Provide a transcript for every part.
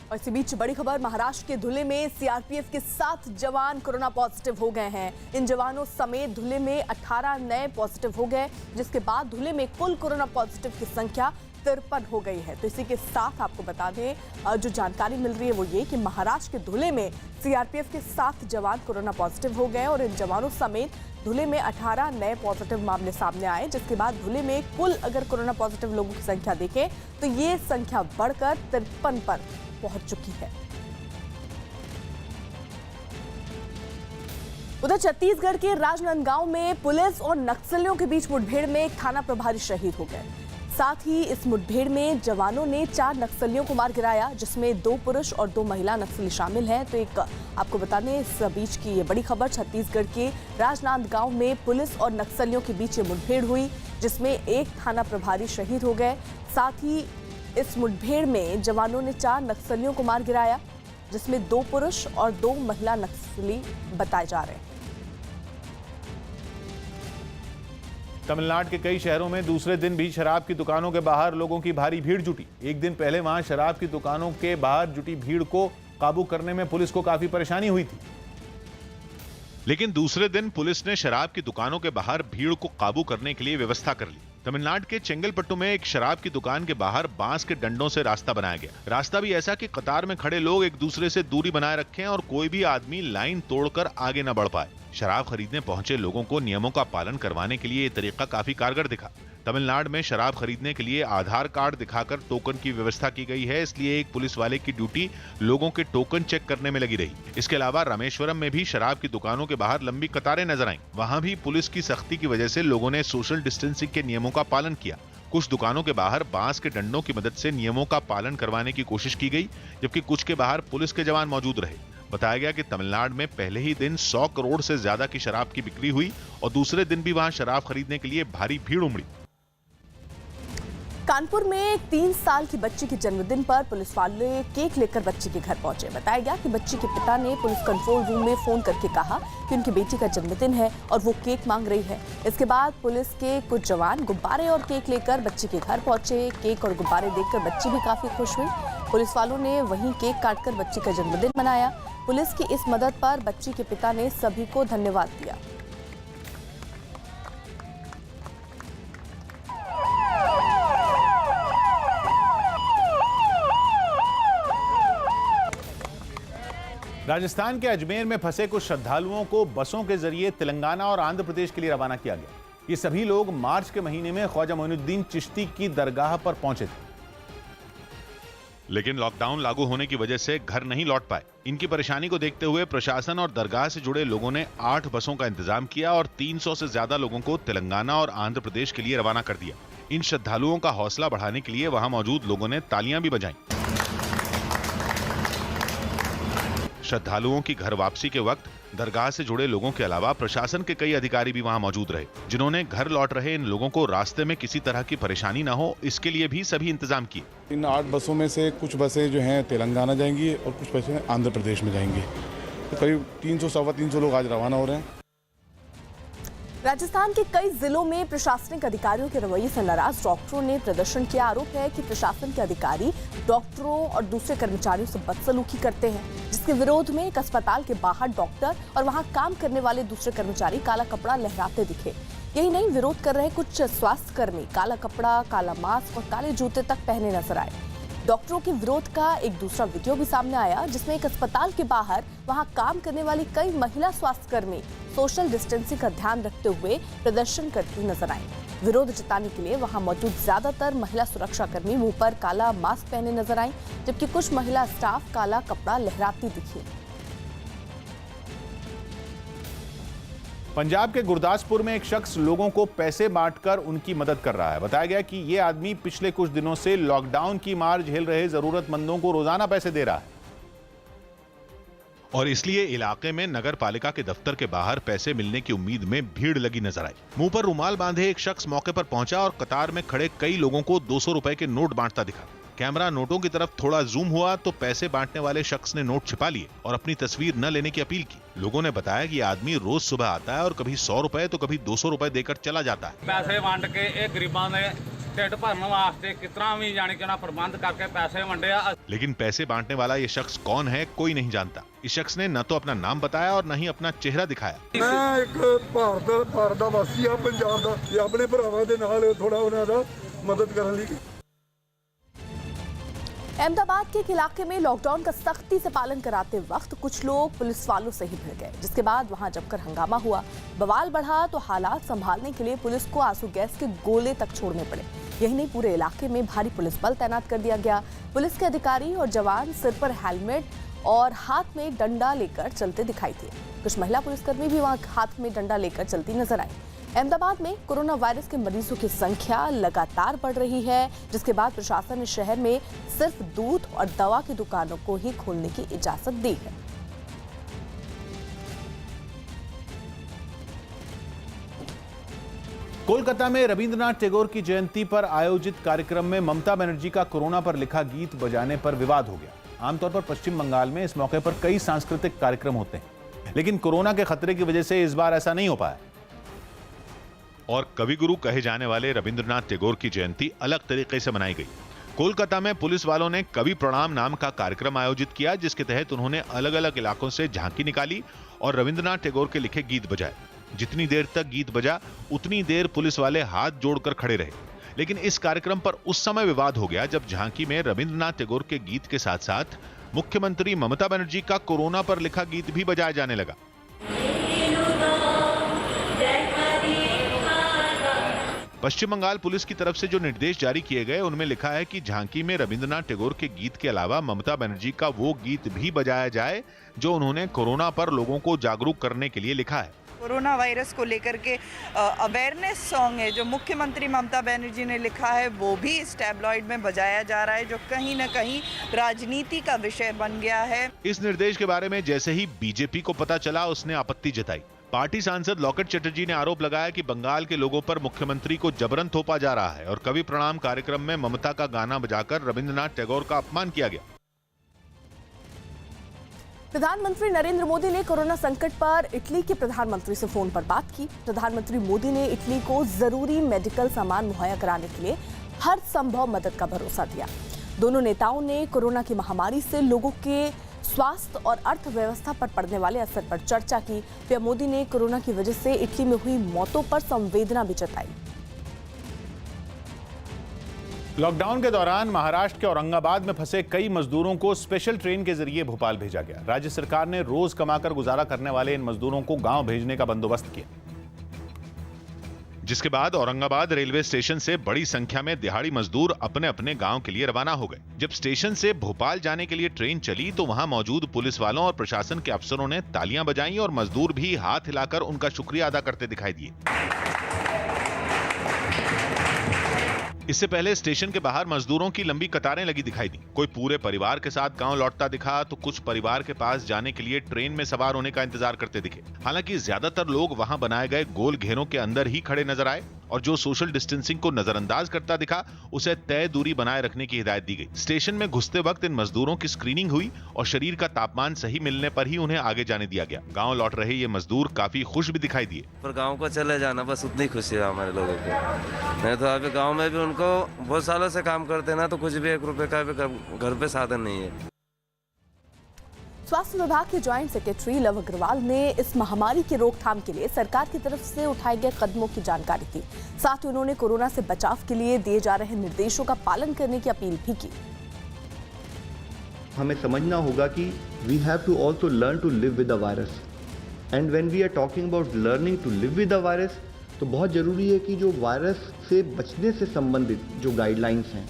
और इसी बीच बड़ी खबर, महाराष्ट्र के धुले में सीआरपीएफ के 7 जवान कोरोना पॉजिटिव हो गए हैं। इन जवानों समेत धुले में 18 नए पॉजिटिव हो गए, जिसके बाद धुले में कुल कोरोना पॉजिटिव की संख्या 53 हो गई है। तो इसी के साथ आपको बता दें, जो जानकारी मिल रही है वो ये कि महाराष्ट्र के धुले में सीआरपीएफ के 7 जवान कोरोना पॉजिटिव हो गए और इन जवानों समेत धुले में 18 नए पॉजिटिव मामले सामने आए, जिसके बाद धुले में कुल अगर कोरोना पॉजिटिव लोगों की संख्या देखें तो ये संख्या बढ़कर 53 पर पहुंच चुकी है। उधर छत्तीसगढ़ के राजनांदगांव में पुलिस और नक्सलियों के बीच मुठभेड़ में एक थाना प्रभारी शहीद हो गए। साथ ही इस मुठभेड़ में जवानों ने 4 नक्सलियों को मार गिराया, जिसमें 2 पुरुष और 2 महिला नक्सली शामिल हैं। तो एक आपको बता दें, इस बीच की ये बड़ी खबर, छत्तीसगढ़ के राजनांदगांव में पुलिस और नक्सलियों के बीच ये मुठभेड़ हुई, जिसमें एक थाना प्रभारी शहीद हो गए। साथ ही इस मुठभेड़ में जवानों ने 4 नक्सलियों को मार गिराया, जिसमें 2 पुरुष और 2 महिला नक्सली बताए जा रहे हैं। तमिलनाडु के कई शहरों में दूसरे दिन भी शराब की दुकानों के बाहर लोगों की भारी भीड़ जुटी। एक दिन पहले वहां शराब की दुकानों के बाहर जुटी भीड़ को काबू करने में पुलिस को काफी परेशानी हुई थी, लेकिन दूसरे दिन पुलिस ने शराब की दुकानों के बाहर भीड़ को काबू करने के लिए व्यवस्था कर ली। तमिलनाडु के चेंगलपट्टू में एक शराब की दुकान के बाहर बांस के डंडों से रास्ता बनाया गया। रास्ता भी ऐसा कि कतार में खड़े लोग एक दूसरे से दूरी बनाए रखें और कोई भी आदमी लाइन तोड़कर आगे न बढ़ पाए। शराब खरीदने पहुंचे लोगों को नियमों का पालन करवाने के लिए ये तरीका काफी कारगर दिखा। तमिलनाडु में शराब खरीदने के लिए आधार कार्ड दिखाकर टोकन की व्यवस्था की गई है, इसलिए एक पुलिस वाले की ड्यूटी लोगों के टोकन चेक करने में लगी रही। इसके अलावा रामेश्वरम में भी शराब की दुकानों के बाहर लंबी कतारें नजर आईं। वहां भी पुलिस की सख्ती की वजह से लोगों ने सोशल डिस्टेंसिंग के नियमों का पालन किया। कुछ दुकानों के बाहर बांस के डंडों की मदद से नियमों का पालन करवाने की कोशिश की गई, जबकि कुछ के बाहर पुलिस के जवान मौजूद रहे। बताया गया कि तमिलनाडु में पहले ही दिन 100 करोड़ से ज्यादा की शराब की बिक्री हुई और दूसरे दिन भी वहां शराब खरीदने के लिए भारी भीड़ उमड़ी। कानपुर में एक 3 साल की बच्ची के जन्मदिन पर पुलिस वाले केक लेकर बच्ची के घर पहुंचे। बताया गया कि बच्ची के पिता ने पुलिस कंट्रोल रूम में फोन करके कहा कि उनकी बेटी का जन्मदिन है और वो केक मांग रही है। इसके बाद पुलिस के कुछ जवान गुब्बारे और केक लेकर बच्ची के घर पहुंचे। केक और गुब्बारे देखकर बच्ची भी काफी खुश हुई। पुलिस वालों ने वहीं केक काटकर बच्ची का जन्मदिन मनाया। पुलिस की इस मदद पर बच्ची के पिता ने सभी को धन्यवाद दिया। राजस्थान के अजमेर में फंसे कुछ श्रद्धालुओं को बसों के जरिए तेलंगाना और आंध्र प्रदेश के लिए रवाना किया गया। ये सभी लोग मार्च के महीने में ख्वाजा मोइनुद्दीन चिश्ती की दरगाह पर पहुंचे थे, लेकिन लॉकडाउन लागू होने की वजह से घर नहीं लौट पाए। इनकी परेशानी को देखते हुए प्रशासन और दरगाह से जुड़े लोगों ने 8 बसों का इंतजाम किया और 300 से ज्यादा लोगों को तेलंगाना और आंध्र प्रदेश के लिए रवाना कर दिया। इन श्रद्धालुओं का हौसला बढ़ाने के लिए वहां मौजूद लोगों ने तालियां भी बजाईं। श्रद्धालुओं की घर वापसी के वक्त दरगाह से जुड़े लोगों के अलावा प्रशासन के कई अधिकारी भी वहां मौजूद रहे, जिन्होंने घर लौट रहे इन लोगों को रास्ते में किसी तरह की परेशानी न हो, इसके लिए भी सभी इंतजाम किए। इन 8 बसों में से कुछ बसें जो हैं तेलंगाना जाएंगी और कुछ बसें आंध्र प्रदेश में जाएंगी। तो करीब 300-325 लोग आज रवाना हो रहे हैं। राजस्थान के कई जिलों में प्रशासनिक अधिकारियों के रवैये से नाराज डॉक्टरों ने प्रदर्शन किया। आरोप है कि प्रशासन के अधिकारी डॉक्टरों और दूसरे कर्मचारियों से बदसलूकी करते हैं, जिसके विरोध में एक अस्पताल के बाहर डॉक्टर और वहां काम करने वाले दूसरे कर्मचारी काला कपड़ा लहराते दिखे। यही नहीं, विरोध कर रहे कुछ स्वास्थ्य कर्मी काला कपड़ा, काला मास्क और काले जूते तक पहने नजर आए। डॉक्टरों के विरोध का एक दूसरा वीडियो भी सामने आया, जिसमें एक अस्पताल के बाहर वहां काम करने वाली कई महिला स्वास्थ्य कर्मी सोशल डिस्टेंसिंग का ध्यान रखते हुए प्रदर्शन करती नजर आई। विरोध जताने के लिए वहां मौजूद ज्यादातर महिला सुरक्षा कर्मी मुंह पर काला मास्क पहने नजर आई, जबकि कुछ महिला स्टाफ काला कपड़ा लहराती दिखी। पंजाब के गुरदासपुर में एक शख्स लोगों को पैसे बांटकर उनकी मदद कर रहा है। बताया गया कि यह आदमी पिछले कुछ दिनों से लॉकडाउन की मार झेल रहे जरूरतमंदों को रोजाना पैसे दे रहा है और इसलिए इलाके में नगर पालिका के दफ्तर के बाहर पैसे मिलने की उम्मीद में भीड़ लगी नजर आई। मुंह पर रुमाल बांधे एक शख्स मौके पर पहुंचा और कतार में खड़े कई लोगों को 200 रुपए के नोट बांटता दिखा। कैमरा नोटों की तरफ थोड़ा जूम हुआ तो पैसे बांटने वाले शख्स ने नोट छिपा लिए और अपनी तस्वीर न लेने की अपील की। लोगों ने बताया कि आदमी रोज सुबह आता है और कभी 100 रुपए तो कभी 200 रुपए देकर चला जाता है। पैसे बांट के एक गरीबा ने ढिड भरने वास्ते कितना भी जाने के ना प्रबंध करके पैसे वंडे आ। लेकिन पैसे बांटने वाला ये शख्स कौन है कोई नहीं जानता। इस शख्स ने न तो अपना नाम बताया और न ही अपना चेहरा दिखाया। मैं एक भारत ਦਾ ਵਾਸੀ ਆ ਪੰਜਾਬ ਦਾ ਤੇ ਆਪਣੇ ਭਰਾਵਾਂ ਦੇ ਨਾਲ ਥੋੜਾ ਉਹਨਾਂ ਦਾ ਮਦਦ ਕਰਨ ਲਈ। अहमदाबाद के एक इलाके में लॉकडाउन का सख्ती से पालन कराते वक्त कुछ लोग पुलिस वालों से ही भिड़ गए, जिसके बाद वहां जमकर हंगामा हुआ। बवाल बढ़ा तो हालात संभालने के लिए पुलिस को आंसू गैस के गोले तक छोड़ने पड़े। यही नहीं, पूरे इलाके में भारी पुलिस बल तैनात कर दिया गया। पुलिस के अधिकारी और जवान सिर पर हेलमेट और हाथ में डंडा लेकर चलते दिखाई दिए। कुछ महिला पुलिसकर्मी भी वहां हाथ में डंडा लेकर चलती नजर आई। अहमदाबाद में कोरोना वायरस के मरीजों की संख्या लगातार बढ़ रही है, जिसके बाद प्रशासन ने शहर में सिर्फ दूध और दवा की दुकानों को ही खोलने की इजाजत दी है। कोलकाता में रविंद्रनाथ टैगोर की जयंती पर आयोजित कार्यक्रम में ममता बनर्जी का कोरोना पर लिखा गीत बजाने पर विवाद हो गया। आमतौर पर पश्चिम बंगाल में इस मौके पर कई सांस्कृतिक कार्यक्रम होते हैं, लेकिन कोरोना के खतरे की वजह से इस बार ऐसा नहीं हो पाया। और कविगुरु कहे जाने वाले रविंद्रनाथ टैगोर की जयंती अलग तरीके से मनाई गई। कोलकाता में पुलिस वालों ने कवि प्रणाम नाम का कार्यक्रम आयोजित किया, जिसके तहत उन्होंने अलग अलग इलाकों से झांकी निकाली और रविंद्रनाथ टैगोर के लिखे गीत बजाए। जितनी देर तक गीत बजा उतनी देर पुलिस वाले हाथ जोड़कर खड़े रहे। लेकिन इस कार्यक्रम पर उस समय विवाद हो गया जब झांकी में रविंद्रनाथ टैगोर के गीत के साथ साथ मुख्यमंत्री ममता बनर्जी का कोरोना पर लिखा गीत भी बजाया जाने लगा। पश्चिम बंगाल पुलिस की तरफ से जो निर्देश जारी किए गए उनमें लिखा है कि झांकी में रविंद्रनाथ टैगोर के गीत के अलावा ममता बनर्जी का वो गीत भी बजाया जाए जो उन्होंने कोरोना पर लोगों को जागरूक करने के लिए लिखा है। कोरोना वायरस को लेकर के अवेयरनेस सॉन्ग है जो मुख्यमंत्री ममता बनर्जी ने लिखा है, वो भी इस टैबलॉइड में बजाया जा रहा है, जो कहीं न कहीं राजनीति का विषय बन गया है। इस निर्देश के बारे में जैसे ही बीजेपी को पता चला, उसने आपत्ति जताई। पार्टी सांसद लॉकेट चटर्जी ने आरोप लगाया कि बंगाल के लोगों पर मुख्यमंत्री को जबरन थोपा जा रहा है और कवि प्रणाम कार्यक्रम में ममता का गाना बजाकर रविंद्रनाथ टैगोर का अपमान किया गया। प्रधानमंत्री नरेंद्र मोदी ने कोरोना संकट पर इटली के प्रधानमंत्री से फोन पर बात की। प्रधानमंत्री मोदी ने इटली को जरूरी मेडिकल सामान मुहैया कराने के लिए हर संभव मदद का भरोसा दिया। दोनों नेताओं ने कोरोना की महामारी से लोगों के स्वास्थ्य और अर्थव्यवस्था पर पड़ने वाले असर पर चर्चा की। पीएम मोदी ने कोरोना की वजह से इटली में हुई मौतों पर संवेदना भी जताई। लॉकडाउन के दौरान महाराष्ट्र के औरंगाबाद में फंसे कई मजदूरों को स्पेशल ट्रेन के जरिए भोपाल भेजा गया। राज्य सरकार ने रोज कमाकर गुजारा करने वाले इन मजदूरों को गांव भेजने का बंदोबस्त किया, जिसके बाद औरंगाबाद रेलवे स्टेशन से बड़ी संख्या में दिहाड़ी मजदूर अपने अपने गांव के लिए रवाना हो गए। जब स्टेशन से भोपाल जाने के लिए ट्रेन चली तो वहां मौजूद पुलिस वालों और प्रशासन के अफसरों ने तालियां बजाईं और मजदूर भी हाथ हिलाकर उनका शुक्रिया अदा करते दिखाई दिए। इससे पहले स्टेशन के बाहर मजदूरों की लंबी कतारें लगी दिखाई दी। कोई पूरे परिवार के साथ गांव लौटता दिखा तो कुछ परिवार के पास जाने के लिए ट्रेन में सवार होने का इंतजार करते दिखे। हालांकि ज्यादातर लोग वहां बनाए गए गोल घेरों के अंदर ही खड़े नजर आए और जो सोशल डिस्टेंसिंग को नजरअंदाज करता दिखा उसे तय दूरी बनाए रखने की हिदायत दी गई। स्टेशन में घुसते वक्त इन मजदूरों की स्क्रीनिंग हुई और शरीर का तापमान सही मिलने पर ही उन्हें आगे जाने दिया गया। गाँव लौट रहे ये मजदूर काफी खुश भी दिखाई दिए। पर गाँव को चले जाना बस उतनी खुशी है हमारे लोगों को। नहीं तो अभी गाँव में भी उनको बहुत सालों से काम करते ना, तो कुछ भी 1 रुपए का भी घर पे साधन नहीं है। स्वास्थ्य विभाग के जॉइंट सेक्रेटरी लव अग्रवाल ने इस महामारी की रोकथाम के लिए सरकार की तरफ से उठाए गए कदमों की जानकारी दी। साथ ही उन्होंने कोरोना से बचाव के लिए दिए जा रहे निर्देशों का पालन करने की अपील भी की। हमें समझना होगा कि we have to also learn to live with the virus, and when we are talking about learning to live with the virus, तो बहुत ज़रूरी है कि जो वायरस से बचने से संबंधित जो गाइडलाइंस हैं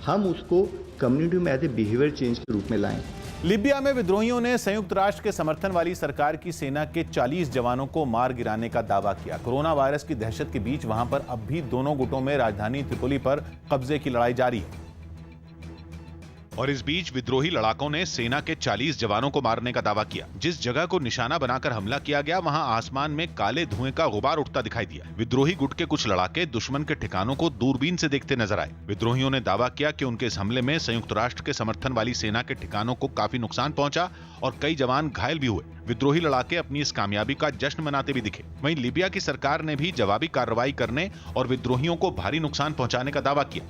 हम उसको कम्युनिटी में एज ए बिहेवियर चेंज के रूप में लाएं। लीबिया में विद्रोहियों ने संयुक्त राष्ट्र के समर्थन वाली सरकार की सेना के 40 जवानों को मार गिराने का दावा किया। कोरोना वायरस की दहशत के बीच वहां पर अब भी दोनों गुटों में राजधानी त्रिपोली पर कब्जे की लड़ाई जारी है। और इस बीच विद्रोही लड़ाकों ने सेना के 40 जवानों को मारने का दावा किया। जिस जगह को निशाना बनाकर हमला किया गया, वहां आसमान में काले धुएं का गुबार उठता दिखाई दिया। विद्रोही गुट के कुछ लड़ाके दुश्मन के ठिकानों को दूरबीन से देखते नजर आए। विद्रोहियों ने दावा किया कि उनके इस हमले में संयुक्त राष्ट्र के समर्थन वाली सेना के ठिकानों को काफी नुकसान पहुंचा और कई जवान घायल भी हुए। विद्रोही लड़ाके अपनी इस कामयाबी का जश्न मनाते भी दिखे। वहीं लीबिया की सरकार ने भी जवाबी कार्रवाई करने और विद्रोहियों को भारी नुकसान पहुंचाने का दावा किया।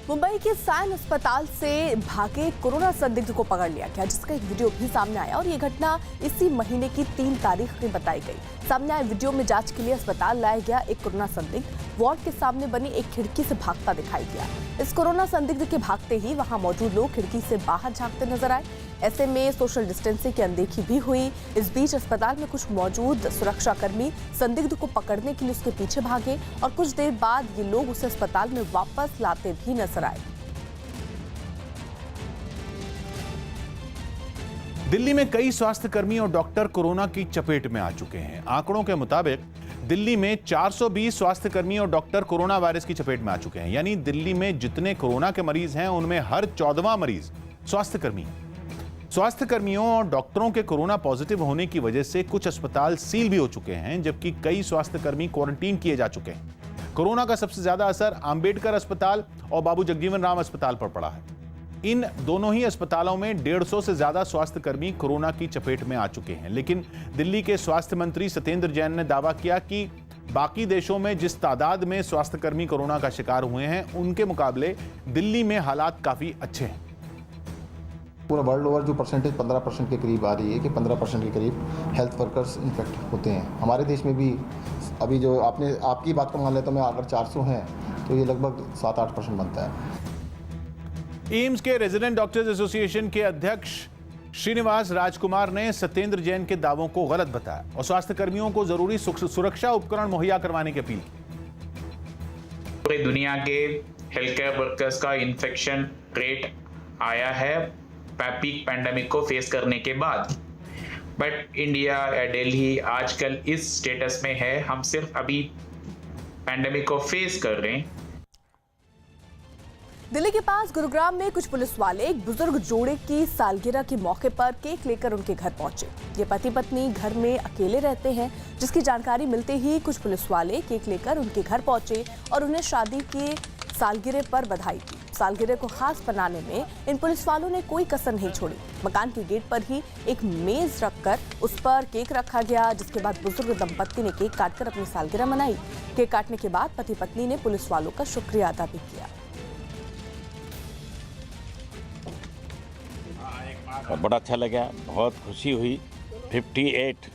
मुंबई के सैन अस्पताल से भागे कोरोना संदिग्ध को पकड़ लिया गया, जिसका एक वीडियो भी सामने आया और ये घटना इसी महीने की 3 तारीख में बताई गई। सामने आए वीडियो में जांच के लिए अस्पताल लाया गया एक कोरोना संदिग्ध वार्ड के सामने बनी एक खिड़की से भागता दिखाई दिया। इस कोरोना संदिग्ध के भागते ही वहां मौजूद लोग खिड़की से बाहर झांकते नजर आए। ऐसे में सोशल डिस्टेंसिंग की अनदेखी भी हुई। इस बीच अस्पताल में कुछ मौजूद सुरक्षाकर्मी संदिग्ध को पकड़ने के लिए उसके पीछे भागे और कुछ देर बाद ये लोग उसे अस्पताल में वापस लाते भी नजर आए। दिल्ली में कई स्वास्थ्यकर्मी और डॉक्टर कोरोना की चपेट में आ चुके हैं। आंकड़ों के मुताबिक दिल्ली में 420 स्वास्थ्यकर्मी और डॉक्टर कोरोना वायरस की चपेट में आ चुके हैं। यानी दिल्ली में जितने कोरोना के मरीज हैं, उनमें हर 14वां मरीज स्वास्थ्यकर्मी है। स्वास्थ्यकर्मियों और डॉक्टरों के कोरोना पॉजिटिव होने की वजह से कुछ अस्पताल सील भी हो चुके हैं, जबकि कई स्वास्थ्यकर्मी क्वारंटीन किए जा चुके हैं। कोरोना का सबसे ज्यादा असर अंबेडकर अस्पताल और बाबू जगजीवन राम अस्पताल पर पड़ा है। इन दोनों ही अस्पतालों में 150 से ज्यादा स्वास्थ्यकर्मी कोरोना की चपेट में आ चुके हैं। लेकिन दिल्ली के स्वास्थ्य मंत्री सत्येंद्र जैन ने दावा किया कि बाकी देशों में जिस तादाद में स्वास्थ्यकर्मी कोरोना का शिकार हुए हैं, उनके मुकाबले दिल्ली में हालात काफी अच्छे हैं। पूरा वर्ल्ड ओवर जो परसेंटेज 15% के करीब आ रही है कि 15% के करीब हेल्थ वर्कर्स इन्फेक्ट होते हैं। हमारे देश में भी अभी जो आपकी बात को मान लेता मैं, अगर 400 हैं तो ये लगभग 7-8% बनता है। एम्स के रेजिडेंट डॉक्टर्स एसोसिएशन के अध्यक्ष श्रीनिवास राजकुमार ने सत्येंद्र जैन के दावों को गलत बताया और स्वास्थ्यकर्मियों को जरूरी सुरक्षा उपकरण मुहैया करवाने की अपील की। पूरी दुनिया के हेल्थ केयर वर्कर्स का इन्फेक्शन रेट आया है पीक पैंडेमिक को फेस करने के बाद, बट इंडिया या दिल्ली आजकल इस स्टेटस में है, हम सिर्फ अभी पैंडेमिक को फेस कर रहे हैं। दिल्ली के पास गुरुग्राम में कुछ पुलिस वाले एक बुजुर्ग जोड़े की सालगिरह के मौके पर केक लेकर उनके घर पहुंचे। ये पति पत्नी घर में अकेले रहते हैं, जिसकी जानकारी मिलते ही कुछ पुलिस वाले केक लेकर उनके घर पहुंचे और उन्हें शादी की सालगिरह पर बधाई दी। सालगिरह को खास बनाने में इन पुलिस वालों ने कोई कसर नहीं छोड़ी। मकान के गेट पर ही एक मेज रखकर उस पर केक रखा गया, जिसके बाद बुजुर्ग दंपत्ति ने केक काटकर अपनी सालगिरह मनाई। केक काटने के बाद पति पत्नी ने पुलिस वालों का शुक्रिया अदा भी किया। बड़ा अच्छा लगा, बहुत खुशी हुई। 58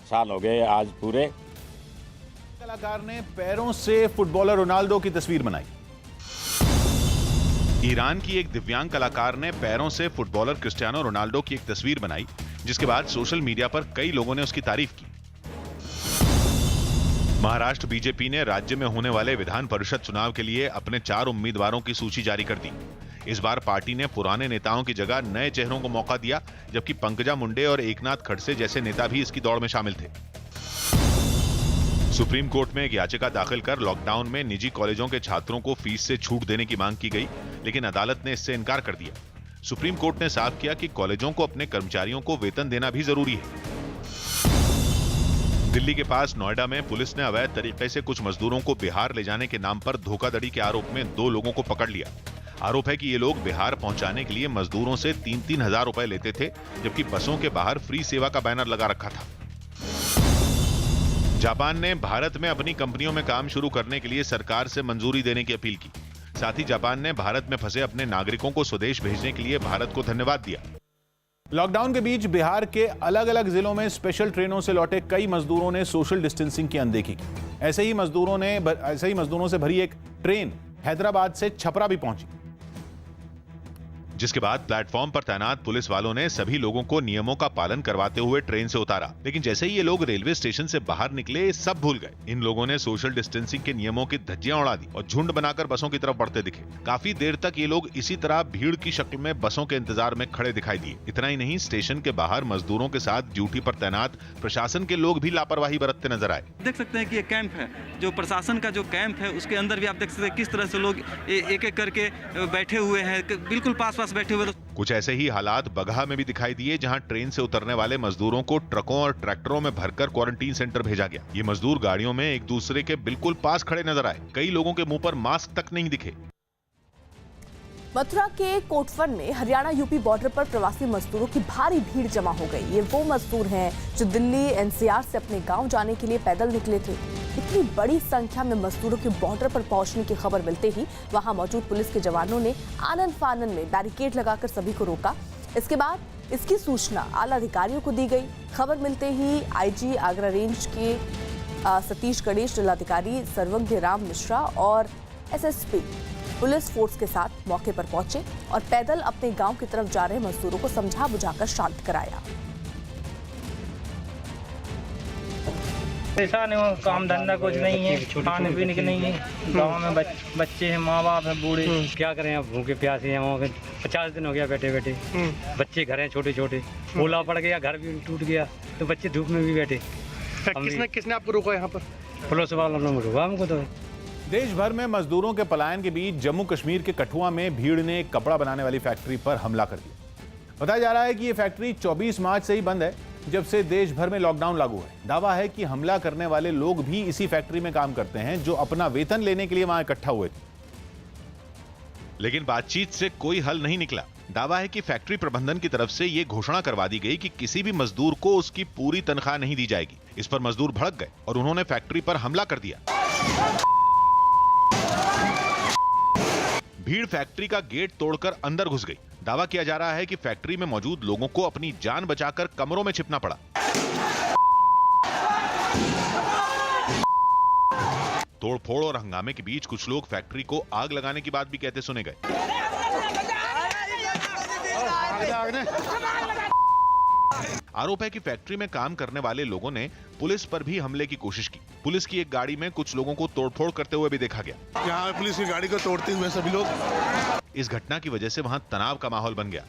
साल हो गए आज पूरे। कलाकार ने पैरों से फुटबॉलर रोनाल्डो की तस्वीर बनाई। ईरान की एक दिव्यांग कलाकार ने पैरों से फुटबॉलर क्रिस्टियानो रोनाल्डो की एक तस्वीर बनाई, जिसके बाद सोशल मीडिया पर कई लोगों ने उसकी तारीफ की। महाराष्ट्र बीजेपी ने राज्य में होने वाले विधान परिषद चुनाव के लिए अपने 4 उम्मीदवारों की सूची जारी कर दी। इस बार पार्टी ने पुराने नेताओं की जगह नए चेहरों को मौका दिया, जबकि पंकजा मुंडे और एकनाथ खड़से जैसे नेता भी इसकी दौड़ में शामिल थे। सुप्रीम कोर्ट में एक याचिका दाखिल कर लॉकडाउन में निजी कॉलेजों के छात्रों को फीस से छूट देने की मांग की गई, लेकिन अदालत ने इससे इनकार कर दिया। सुप्रीम कोर्ट ने साफ किया कि कॉलेजों को अपने कर्मचारियों को वेतन देना भी जरूरी है। दिल्ली के पास नोएडा में पुलिस ने अवैध तरीके से कुछ मजदूरों को बिहार ले जाने के नाम पर धोखाधड़ी के आरोप में 2 लोगों को पकड़ लिया। आरोप है कि ये लोग बिहार पहुंचाने के लिए मजदूरों से 3-3 हजार रुपए लेते थे, जबकि बसों के बाहर फ्री सेवा का बैनर लगा रखा था। जापान ने भारत में अपनी कंपनियों में काम शुरू करने के लिए सरकार से मंजूरी देने की अपील की। साथ ही जापान ने भारत में फंसे अपने नागरिकों को स्वदेश भेजने के लिए भारत को धन्यवाद दिया। लॉकडाउन के बीच बिहार के अलग अलग जिलों में स्पेशल ट्रेनों से लौटे कई मजदूरों ने सोशल डिस्टेंसिंग की अनदेखी की। ऐसे ही मजदूरों से भरी एक ट्रेन हैदराबाद से छपरा भी पहुंची। जिसके बाद प्लेटफॉर्म पर तैनात पुलिस वालों ने सभी लोगों को नियमों का पालन करवाते हुए ट्रेन से उतारा। लेकिन जैसे ही ये लोग रेलवे स्टेशन से बाहर निकले, सब भूल गए। इन लोगों ने सोशल डिस्टेंसिंग के नियमों की धज्जियां उड़ा दी और झुंड बनाकर बसों की तरफ बढ़ते दिखे। काफी देर तक ये लोग इसी तरह भीड़ की शक्ल में बसों के इंतजार में खड़े दिखाई दिए। इतना ही नहीं, स्टेशन के बाहर मजदूरों के साथ ड्यूटी पर तैनात प्रशासन के लोग भी लापरवाही बरतते नजर आए। देख सकते हैं कि ये कैंप है, जो प्रशासन का जो कैंप है उसके अंदर भी आप देख सकते हैं किस तरह से लोग एक एक करके बैठे हुए हैं, बिल्कुल पास पास बैठे हुए। कुछ ऐसे ही हालात बगहा में भी दिखाई दिए, जहां ट्रेन से उतरने वाले मजदूरों को ट्रकों और ट्रैक्टरों में भरकर क्वारंटीन सेंटर भेजा गया। ये मजदूर गाड़ियों में एक दूसरे के बिल्कुल पास खड़े नजर आए। कई लोगों के मुंह पर मास्क तक नहीं दिखे। मथुरा के कोटवन में हरियाणा यूपी बॉर्डर पर प्रवासी मजदूरों की भारी भीड़ जमा हो गई। ये वो मजदूर हैं जो दिल्ली एनसीआर से अपने गांव जाने के लिए पैदल निकले थे। इतनी बड़ी संख्या में मजदूरों के बॉर्डर पर पहुंचने की खबर मिलते ही वहां मौजूद पुलिस के जवानों ने आनन फानन में बैरिकेड लगाकर सभी को रोका। इसके बाद इसकी सूचना आला अधिकारियों को दी गई। खबर मिलते ही आईजी आगरा रेंज के सतीश गणेश, जिलाधिकारी सर्वज्ञ राम मिश्रा और एसएसपी पुलिस फोर्स के साथ मौके पर पहुंचे और पैदल अपने गांव की तरफ जा रहे मजदूरों को समझा बुझाकर शांत कराया। ऐसा नहीं हो, काम धंधा कुछ नहीं है, खाने पीने के नहीं है। गांव में बच्चे हैं, माँ बाप हैं, बूढ़े, क्या करें अब, भूखे प्यासे हैं। वहाँ 50 दिन हो गया बैठे बैठे। बच्चे घर हैं छोटे छोटे, ओला पड़ गया, घर भी टूट गया, तो बच्चे धूप में भी बैठे। किसने आपको रोका यहाँ पर? पुलिस वालों ने रोका हमको। तो देश भर में मजदूरों के पलायन के बीच जम्मू कश्मीर के कठुआ में भीड़ ने एक कपड़ा बनाने वाली फैक्ट्री पर हमला कर दिया। बताया जा रहा है कि यह फैक्ट्री 24 मार्च से ही बंद है, जब से देश भर में लॉकडाउन लागू है। दावा है कि हमला करने वाले लोग भी इसी फैक्ट्री में काम करते हैं, जो अपना वेतन लेने के लिए वहां इकट्ठा हुए थे। लेकिन बातचीत से कोई हल नहीं निकला। दावा है कि फैक्ट्री प्रबंधन की तरफ से यह घोषणा करवा दी गई कि किसी भी मजदूर को उसकी पूरी तनख्वाह नहीं दी जाएगी। इस पर मजदूर भड़क गए और उन्होंने फैक्ट्री पर हमला कर दिया। भीड़ फैक्ट्री का गेट तोड़कर अंदर घुस गई। दावा किया जा रहा है कि फैक्ट्री में मौजूद लोगों को अपनी जान बचाकर कमरों में छिपना पड़ा। तोड़फोड़ और हंगामे के बीच कुछ लोग फैक्ट्री को आग लगाने की बात भी कहते सुने गए। आरोप है कि फैक्ट्री में काम करने वाले लोगों ने पुलिस पर भी हमले की कोशिश की। पुलिस की एक गाड़ी में कुछ लोगों को तोड़फोड़ करते हुए भी देखा गया। यहाँ पुलिस की गाड़ी को तोड़ते हुए सभी लोग। इस घटना की वजह से वहां तनाव का माहौल बन गया।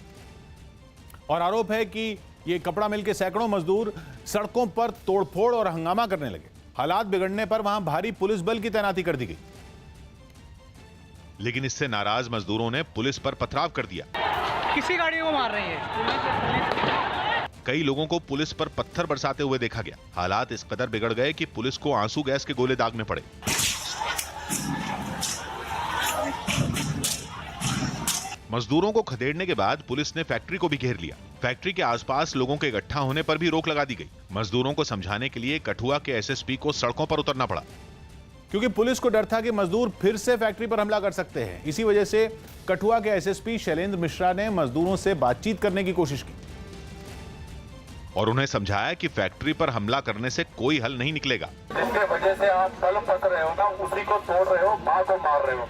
और आरोप है कि ये कपड़ा मिल के सैकड़ों मजदूर सड़कों पर तोड़फोड़ और हंगामा करने लगे। हालात बिगड़ने पर वहां भारी पुलिस बल की तैनाती कर दी गई। लेकिन इससे नाराज मजदूरों ने पुलिस पर पथराव कर दिया। किसी गाड़ी को मार रही है। कई लोगों को पुलिस पर पत्थर बरसाते हुए देखा गया। हालात इस कदर बिगड़ गए कि पुलिस को आंसू गैस के गोले दागने पड़े। मजदूरों को खदेड़ने के बाद पुलिस ने फैक्ट्री को भी घेर लिया। फैक्ट्री के आसपास लोगों के इकट्ठा होने पर भी रोक लगा दी गई। मजदूरों को समझाने के लिए कठुआ के एसएसपी को सड़कों पर उतरना पड़ा, क्योंकि पुलिस को डर था कि मजदूर फिर से फैक्ट्री पर हमला कर सकते हैं। इसी वजह से कठुआ के एसएसपी शैलेंद्र मिश्रा ने मजदूरों से बातचीत करने की कोशिश की और उन्हें समझाया कि फैक्ट्री पर हमला करने से कोई हल नहीं निकलेगा। जिसके वजह से आप कल फंस रहे हो ना, उसी को तोड़ रहे हो, माँ को मार रहे हो।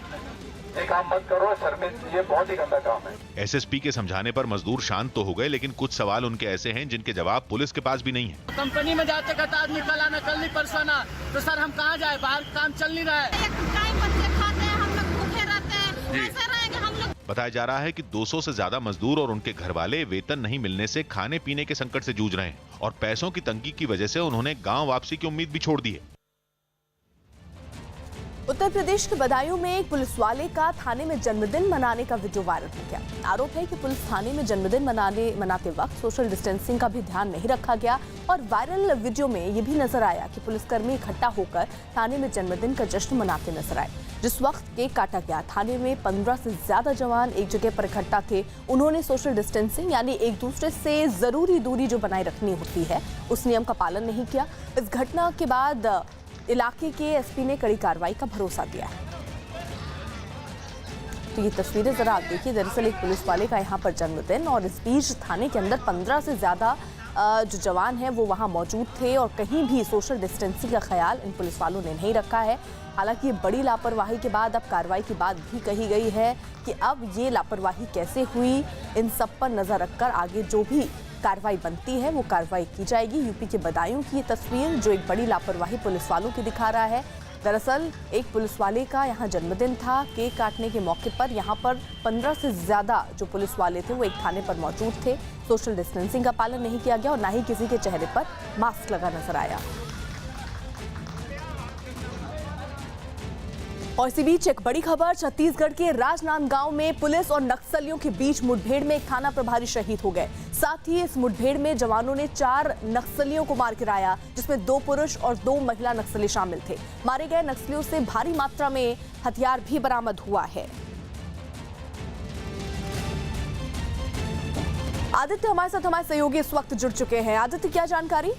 ये काम मत करो, शर्मिंदा, ये बहुत ही गंदा काम है। एसएसपी के समझाने पर मजदूर शांत तो हो गए, लेकिन कुछ सवाल उनके ऐसे हैं जिनके जवाब पुलिस के पास भी नहीं है। कंपनी में जाते कहता आदमी कल आना, कल नहीं परसों आना, तो सर हम कहाँ जाए, बाहर काम चल नहीं रहा है। बताया जा रहा है कि 200 से ज्यादा मजदूर और उनके घर वाले वेतन नहीं मिलने से खाने पीने के संकट से जूझ रहे हैं और पैसों की तंगी की वजह से उन्होंने गांव वापसी की उम्मीद भी छोड़ दी है। उत्तर प्रदेश के बदायूं में एक पुलिस वाले का थाने में जन्मदिन मनाने का वीडियो वायरल हो गया। आरोप है कि पुलिस थाने में जन्मदिन मनाते वक्त सोशल डिस्टेंसिंग का भी ध्यान नहीं रखा गया और वायरल वीडियो में ये भी नजर आया कि पुलिसकर्मी इकट्ठा होकर थाने में जन्मदिन का जश्न मनाते नजर आए। जिस वक्त केक काटा गया, थाने में 15 से ज्यादा जवान एक जगह पर इकट्ठा थे। उन्होंने सोशल डिस्टेंसिंग यानी एक दूसरे से जरूरी दूरी जो बनाए रखनी होती है, उस नियम का पालन नहीं किया। इस घटना के बाद इलाके के एसपी ने कड़ी कार्रवाई का भरोसा दिया है। तो ये तस्वीरें जरा आप देखिए। दरअसल एक पुलिस वाले का यहाँ पर जन्मदिन और इस बीच थाने के अंदर 15 से ज्यादा जो जवान हैं वो वहाँ मौजूद थे और कहीं भी सोशल डिस्टेंसिंग का ख्याल इन पुलिस वालों ने नहीं रखा है। हालांकि ये बड़ी लापरवाही के बाद अब कार्रवाई की बात भी कही गई है कि अब ये लापरवाही कैसे हुई, इन सब पर नजर रखकर आगे जो भी कार्रवाई बनती है वो कार्रवाई की जाएगी। यूपी के बदायूं की ये तस्वीर जो एक बड़ी लापरवाही पुलिस वालों की दिखा रहा है। दरअसल एक पुलिस वाले का यहाँ जन्मदिन था। केक काटने के मौके पर यहाँ पर 15 से ज्यादा जो पुलिस वाले थे वो एक थाने पर मौजूद थे। सोशल डिस्टेंसिंग का पालन नहीं किया गया और ना ही किसी के चेहरे पर मास्क लगा नजर आया। और इसी बीच एक बड़ी खबर, छत्तीसगढ़ के राजनांदगांव में पुलिस और नक्सलियों के बीच मुठभेड़ में एक थाना प्रभारी शहीद हो गए। साथ ही इस मुठभेड़ में जवानों ने 4 नक्सलियों को मार गिराया, जिसमें 2 पुरुष और 2 महिला नक्सली शामिल थे। मारे गए नक्सलियों से भारी मात्रा में हथियार भी बरामद हुआ है। आदित्य हमारे साथ हमारे सहयोगी इस वक्त जुड़ चुके हैं। आदित्य, क्या जानकारी?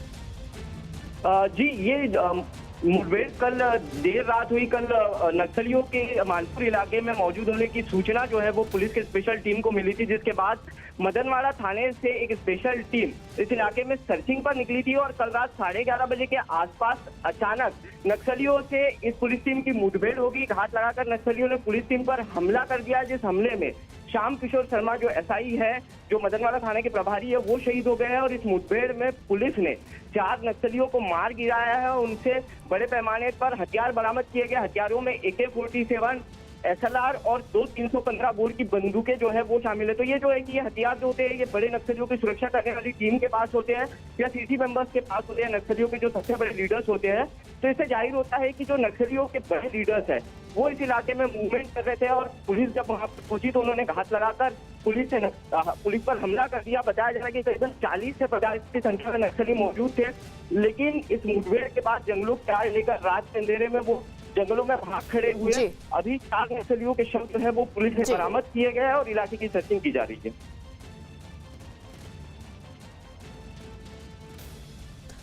जी, ये मुठभेड़ कल देर रात हुई। कल नक्सलियों के मानपुर इलाके में मौजूद होने की सूचना जो है वो पुलिस के स्पेशल टीम को मिली थी, जिसके बाद मदनवाड़ा थाने से एक स्पेशल टीम इस इलाके में सर्चिंग पर निकली थी और कल रात 11:30 बजे के आसपास अचानक नक्सलियों से इस पुलिस टीम की मुठभेड़ होगी। घात लगाकर नक्सलियों ने पुलिस टीम पर हमला कर दिया, जिस हमले में श्याम किशोर शर्मा जो एसआई है, जो मदनवाड़ा थाने के प्रभारी है, वो शहीद हो गए हैं। और इस मुठभेड़ में पुलिस ने 4 नक्सलियों को मार गिराया है और उनसे बड़े पैमाने पर हथियार बरामद किए गए। हथियारों में AK-47, SLR और 2 315 बोर की बंदूकें जो है वो शामिल है। तो ये जो है कि ये हथियार जो होते हैं ये बड़े नक्सलियों की सुरक्षा करने वाली टीम के पास होते हैं या CC मेंबर्स के पास होते हैं, नक्सलियों के जो सबसे बड़े लीडर्स होते हैं। तो इससे जाहिर होता है कि जो नक्सलियों के बड़े लीडर्स हैं वो इस इलाके में मूवमेंट कर रहे थे और पुलिस जब वहां पर पहुंची तो उन्होंने घात लगाकर पुलिस पर हमला कर दिया। बताया जा रहा है कि करीबन 40 से 50 की संख्या में नक्सली मौजूद थे, लेकिन इस मुठभेड़ के बाद जंगलों के आड़ लेकर रात के अंधेरे में वो जंगलों में भाग खड़े हुए। अभी 4 नक्सलियों के शव जो है वो पुलिस ने बरामद किए गए हैं और इलाके की सर्चिंग की जा रही है।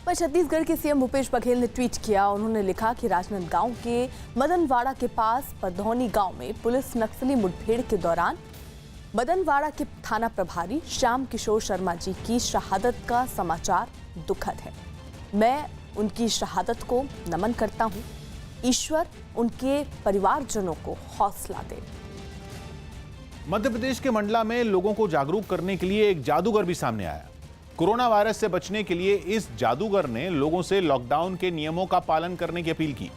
पर छत्तीसगढ़ के सीएम भूपेश बघेल ने ट्वीट किया। उन्होंने लिखा कि राजनांदगांव के मदनवाड़ा के पास परधौनी गांव में पुलिस नक्सली मुठभेड़ के दौरान मदनवाड़ा के थाना प्रभारी श्याम किशोर शर्मा जी की शहादत का समाचार दुखद है। मैं उनकी शहादत को नमन करता हूं। ईश्वर उनके परिवारजनों को हौसला दे। मध्य प्रदेश के मंडला में लोगों को जागरूक करने के लिए एक जादूगर भी सामने आया। कोरोना वायरस से बचने के लिए इस जादूगर ने लोगों से लॉकडाउन के नियमों का पालन करने की अपील की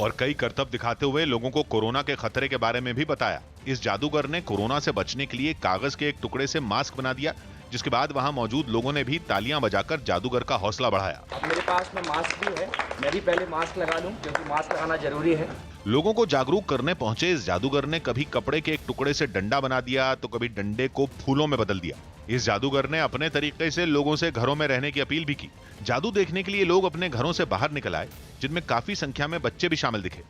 और कई करतब दिखाते हुए लोगों को कोरोना के खतरे के बारे में भी बताया। इस जादूगर ने कोरोना से बचने के लिए कागज के एक टुकड़े से मास्क बना दिया, जिसके बाद वहां मौजूद लोगों ने भी तालियां बजाकर जादूगर का हौसला बढ़ाया। अब मेरे पास में मास्क भी है, मैं भी पहले मास्क लगा लूं क्योंकि मास्क लगाना जरूरी है। लोगों को जागरूक करने पहुंचे इस जादूगर ने कभी कपड़े के एक टुकड़े से डंडा बना दिया तो कभी डंडे को फूलों में बदल दिया। इस जादूगर ने अपने तरीके से लोगों से घरों में रहने की अपील भी की। जादू देखने के लिए लोग अपने घरों से बाहर निकल आए, जिनमें काफी संख्या में बच्चे भी शामिल दिखे।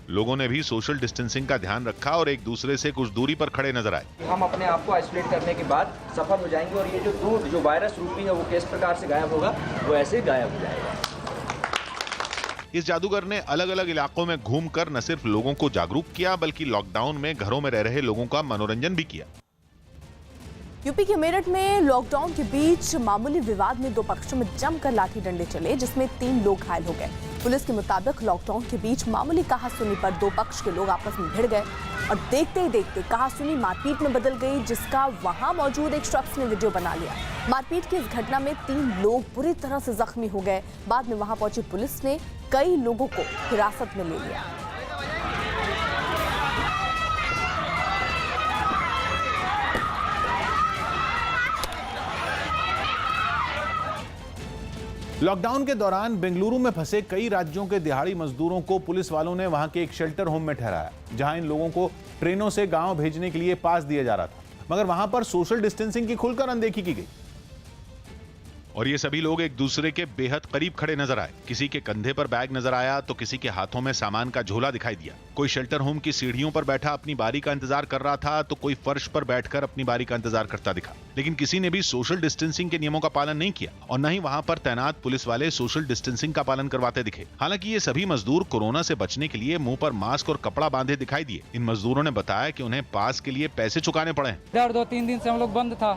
लोगों ने भी सोशल डिस्टेंसिंग का ध्यान रखा और एक दूसरे से कुछ दूरी पर खड़े नजर आए। हम अपने आप को आइसोलेट करने के बाद सफल हो जाएंगे और ये जो वायरस रूपी है वो किस प्रकार से गायब होगा, वो ऐसे गायब हो जाएगा। इस जादूगर ने अलग अलग इलाकों में घूमकर न सिर्फ लोगों को जागरूक किया बल्कि लॉकडाउन में घरों में रह रहे लोगों का मनोरंजन भी किया। यूपी के मेरठ में लॉकडाउन के बीच मामूली विवाद में 2 पक्षों में जमकर लाठी डंडे चले, जिसमें 3 लोग घायल हो गए। पुलिस के मुताबिक लॉकडाउन के बीच मामूली कहासुनी पर 2 पक्ष के लोग आपस में भिड़ गए और देखते ही देखते कहासुनी मारपीट में बदल गई, जिसका वहां मौजूद एक शख्स ने वीडियो बना लिया। मारपीट की इस घटना में 3 लोग बुरी तरह से जख्मी हो गए। बाद में वहां पहुंची पुलिस ने कई लोगों को हिरासत में ले लिया। लॉकडाउन के दौरान बेंगलुरु में फंसे कई राज्यों के दिहाड़ी मजदूरों को पुलिस वालों ने वहां के एक शेल्टर होम में ठहराया, जहां इन लोगों को ट्रेनों से गांव भेजने के लिए पास दिया जा रहा था, मगर वहां पर सोशल डिस्टेंसिंग की खुलकर अनदेखी की गई। और ये सभी लोग एक दूसरे के बेहद करीब खड़े नजर आए। किसी के कंधे पर बैग नजर आया तो किसी के हाथों में सामान का झोला दिखाई दिया। कोई शेल्टर होम की सीढ़ियों पर बैठा अपनी बारी का इंतजार कर रहा था तो कोई फर्श पर बैठकर अपनी बारी का इंतजार करता दिखा। लेकिन किसी ने भी सोशल डिस्टेंसिंग के नियमों का पालन नहीं किया और न ही वहां पर तैनात पुलिस वाले सोशल डिस्टेंसिंग का पालन करवाते दिखे। हालांकि ये सभी मजदूर कोरोना से बचने के लिए मुंह पर मास्क और कपड़ा बांधे दिखाई दिए। इन मजदूरों ने बताया कि उन्हें पास के लिए पैसे चुकाने पड़े हैं। 2-3 दिन से हम लोग बंद था,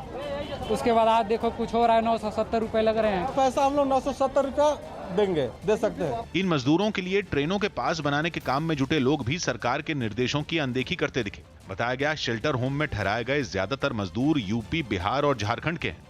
उसके बाद आज देखो कुछ हो रहा है। 970 रुपए लग रहे हैं। पैसा हम लोग 970 रुपया देंगे, दे सकते हैं। इन मजदूरों के लिए ट्रेनों के पास बनाने के काम में जुटे लोग भी सरकार के निर्देशों की अनदेखी करते दिखे। बताया गया शेल्टर होम में ठहराए गए ज्यादातर मजदूर यूपी, बिहार और झारखंड के हैं।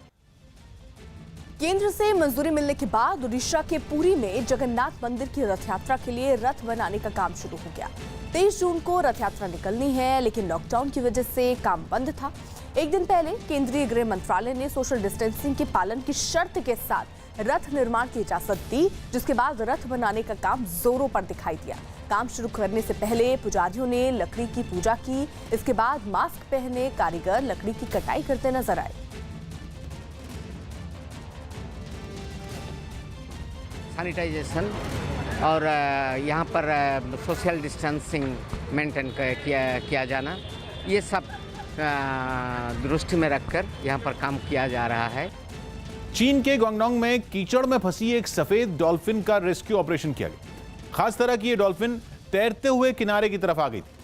केंद्र से मंजूरी मिलने के बाद उड़ीसा के पुरी में जगन्नाथ मंदिर की रथ यात्रा के लिए रथ बनाने का काम शुरू हो गया। 23 जून को रथ यात्रा निकलनी है, लेकिन लॉकडाउन की वजह से काम बंद था। एक दिन पहले केंद्रीय गृह मंत्रालय ने सोशल डिस्टेंसिंग के पालन की शर्त के साथ रथ निर्माण की इजाजत दी, जिसके बाद रथ बनाने का काम जोरों पर दिखाई दिया। काम शुरू करने से पहले पुजारियों ने लकड़ी की पूजा की। इसके बाद मास्क पहने कारीगर लकड़ी की कटाई करते नजर आए। सैनिटाइजेशन और यहाँ पर सोशल डिस्टेंसिंग मेंटेन किया जाना, ये सब दृष्टि में रखकर यहाँ पर काम किया जा रहा है। चीन के ग्वांगडोंग में कीचड़ में फंसी एक सफेद डॉल्फिन का रेस्क्यू ऑपरेशन किया गया। खास तरह की ये डॉल्फिन तैरते हुए किनारे की तरफ आ गई थी,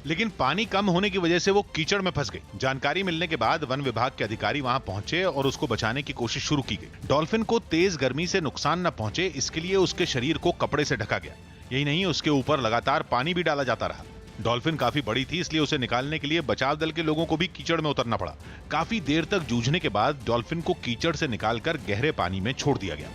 लेकिन पानी कम होने की वजह से वो कीचड़ में फंस गई। जानकारी मिलने के बाद वन विभाग के अधिकारी वहां पहुंचे और उसको बचाने की कोशिश शुरू की गई। डॉल्फिन को तेज गर्मी से नुकसान न पहुंचे, इसके लिए उसके शरीर को कपड़े से ढका गया। यही नहीं, उसके ऊपर लगातार पानी भी डाला जाता रहा। डॉल्फिन काफी बड़ी थी, इसलिए उसे निकालने के लिए बचाव दल के लोगों को भी कीचड़ में उतरना पड़ा। काफी देर तक जूझने के बाद डॉल्फिन को कीचड़ से निकालकर गहरे पानी में छोड़ दिया गया।